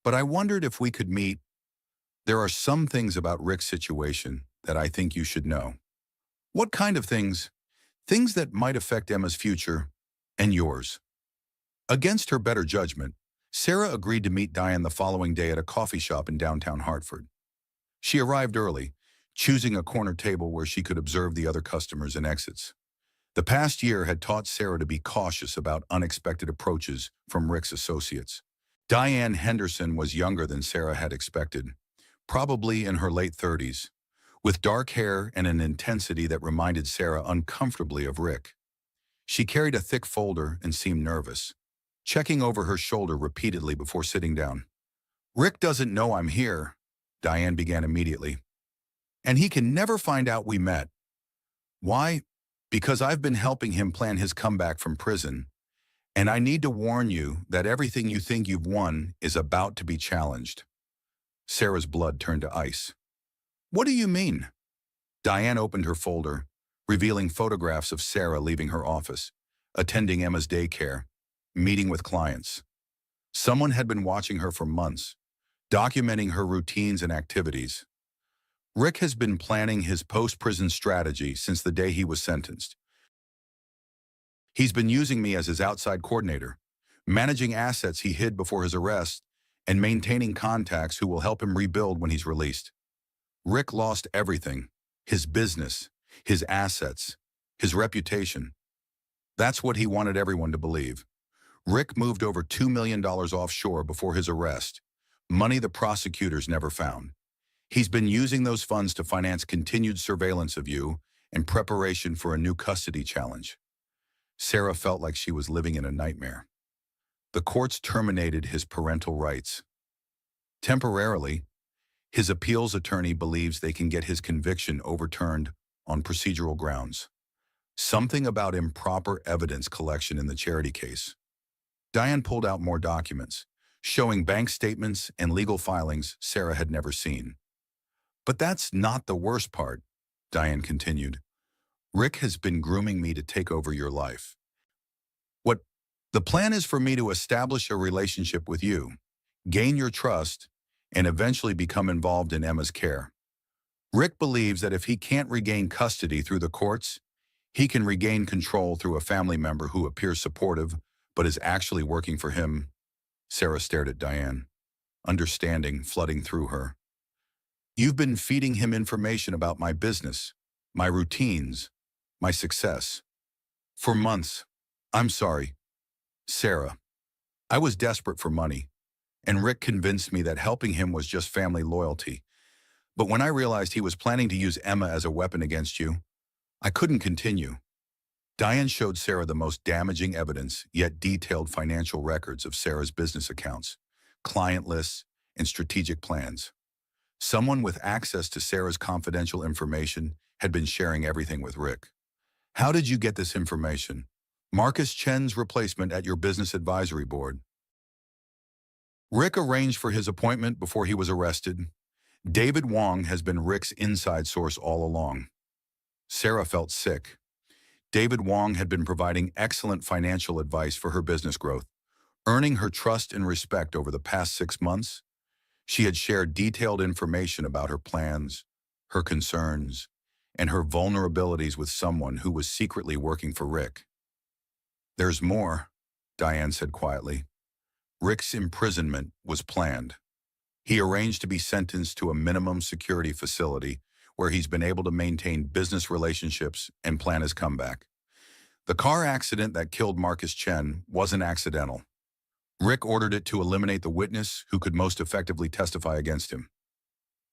but I wondered if we could meet. There are some things about Rick's situation that I think you should know. What kind of things? Things that might affect Emma's future and yours. Against her better judgment, Sarah agreed to meet Diane the following day at a coffee shop in downtown Hartford. She arrived early, choosing a corner table where she could observe the other customers and exits. The past year had taught Sarah to be cautious about unexpected approaches from Rick's associates. Diane Henderson was younger than Sarah had expected, probably in her late 30s, with dark hair and an intensity that reminded Sarah uncomfortably of Rick. She carried a thick folder and seemed nervous, checking over her shoulder repeatedly before sitting down. Rick doesn't know I'm here, Diane began immediately. And he can never find out we met. Why? Because I've been helping him plan his comeback from prison, and I need to warn you that everything you think you've won is about to be challenged. Sarah's blood turned to ice. What do you mean? Diane opened her folder, revealing photographs of Sarah leaving her office, attending Emma's daycare, meeting with clients. Someone had been watching her for months, documenting her routines and activities. Rick has been planning his post-prison strategy since the day he was sentenced. He's been using me as his outside coordinator, managing assets he hid before his arrest, and maintaining contacts who will help him rebuild when he's released. Rick lost everything: his business, his assets, his reputation. That's what he wanted everyone to believe. Rick moved over $2 million offshore before his arrest, money the prosecutors never found. He's been using those funds to finance continued surveillance of you and preparation for a new custody challenge. Sarah felt like she was living in a nightmare. The courts terminated his parental rights. Temporarily, his appeals attorney believes they can get his conviction overturned on procedural grounds. Something about improper evidence collection in the charity case. Diane pulled out more documents, showing bank statements and legal filings Sarah had never seen. But that's not the worst part, Diane continued. Rick has been grooming me to take over your life. What The plan is for me to establish a relationship with you, gain your trust, and eventually become involved in Emma's care. Rick believes that if he can't regain custody through the courts, he can regain control through a family member who appears supportive but is actually working for him. Sarah stared at Diane, understanding flooding through her. You've been feeding him information about my business, my routines, my success. For months. I'm sorry, Sarah. I was desperate for money, and Rick convinced me that helping him was just family loyalty. But when I realized he was planning to use Emma as a weapon against you, I couldn't continue. Diane showed Sarah the most damaging evidence, yet detailed financial records of Sarah's business accounts, client lists, and strategic plans. Someone with access to Sarah's confidential information had been sharing everything with Rick. How did you get this information? Marcus Chen's replacement at your business advisory board. Rick arranged for his appointment before he was arrested. David Wong has been Rick's inside source all along. Sarah felt sick. David Wong had been providing excellent financial advice for her business growth, earning her trust and respect over the past 6 months. She had shared detailed information about her plans, her concerns, and her vulnerabilities with someone who was secretly working for Rick. There's more, Diane said quietly. Rick's imprisonment was planned. He arranged to be sentenced to a minimum security facility where he's been able to maintain business relationships and plan his comeback. The car accident that killed Marcus Chen wasn't accidental. Rick ordered it to eliminate the witness who could most effectively testify against him.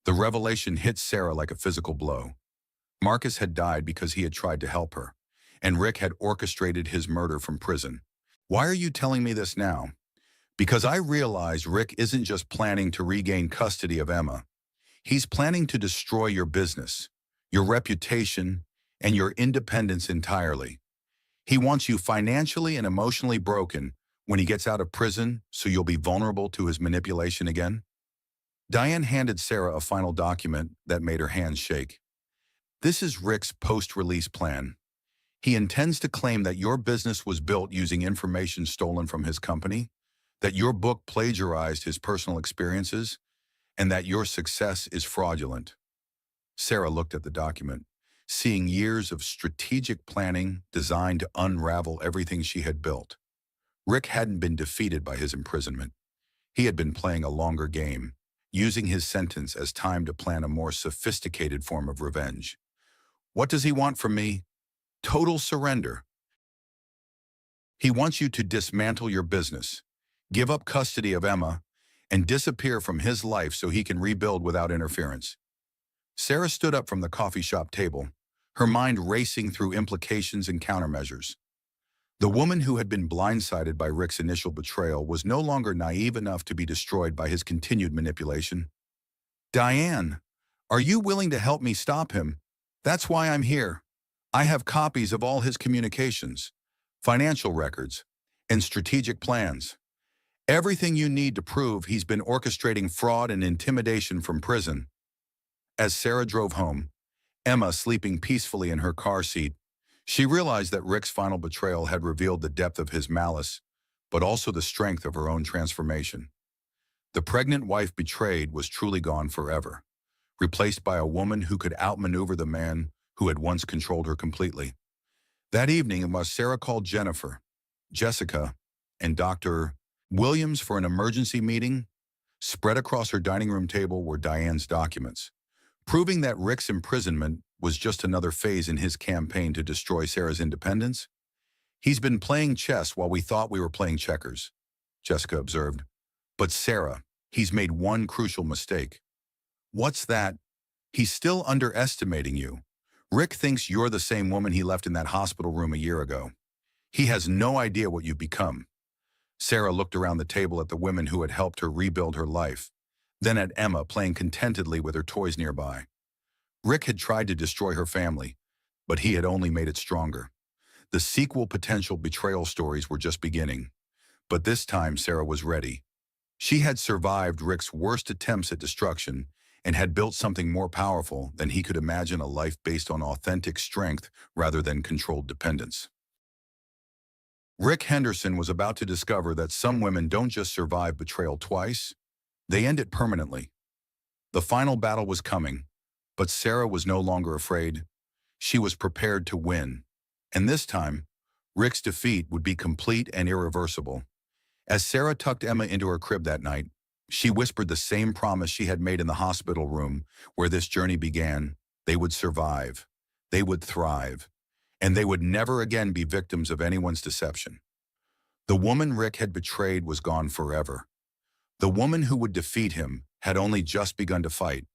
The revelation hit Sarah like a physical blow. Marcus had died because he had tried to help her, and Rick had orchestrated his murder from prison. Why are you telling me this now? Because I realize Rick isn't just planning to regain custody of Emma. He's planning to destroy your business, your reputation, and your independence entirely. He wants you financially and emotionally broken when he gets out of prison so you'll be vulnerable to his manipulation again. Diane handed Sarah a final document that made her hands shake. This is Rick's post-release plan. He intends to claim that your business was built using information stolen from his company, that your book plagiarized his personal experiences, and that your success is fraudulent. Sarah looked at the document, seeing years of strategic planning designed to unravel everything she had built. Rick hadn't been defeated by his imprisonment. He had been playing a longer game, using his sentence as time to plan a more sophisticated form of revenge. What does he want from me? Total surrender. He wants you to dismantle your business, give up custody of Emma, and disappear from his life so he can rebuild without interference. Sarah stood up from the coffee shop table, her mind racing through implications and countermeasures. The woman who had been blindsided by Rick's initial betrayal was no longer naive enough to be destroyed by his continued manipulation. Diane, are you willing to help me stop him? That's why I'm here. I have copies of all his communications, financial records, and strategic plans. Everything you need to prove he's been orchestrating fraud and intimidation from prison. As Sarah drove home, Emma sleeping peacefully in her car seat, she realized that Rick's final betrayal had revealed the depth of his malice, but also the strength of her own transformation. The pregnant wife betrayed was truly gone forever, replaced by a woman who could outmaneuver the man who had once controlled her completely. That evening, while Sarah called Jennifer, Jessica, and Dr. Williams for an emergency meeting, spread across her dining room table were Diane's documents, proving that Rick's imprisonment was just another phase in his campaign to destroy Sarah's independence. He's been playing chess while we thought we were playing checkers, Jessica observed. But Sarah, he's made one crucial mistake. What's that? He's still underestimating you. Rick thinks you're the same woman he left in that hospital room a year ago. He has no idea what you've become. Sarah looked around the table at the women who had helped her rebuild her life, then at Emma playing contentedly with her toys nearby. Rick had tried to destroy her family, but he had only made it stronger. The sequel potential betrayal stories were just beginning. But this time Sarah was ready. She had survived Rick's worst attempts at destruction and had built something more powerful than he could imagine, a life based on authentic strength rather than controlled dependence. Rick Henderson was about to discover that some women don't just survive betrayal twice, they end it permanently. The final battle was coming, but Sarah was no longer afraid. She was prepared to win. And this time, Rick's defeat would be complete and irreversible. As Sarah tucked Emma into her crib that night, she whispered the same promise she had made in the hospital room where this journey began. They would survive. They would thrive. And they would never again be victims of anyone's deception. The woman Rick had betrayed was gone forever. The woman who would defeat him had only just begun to fight.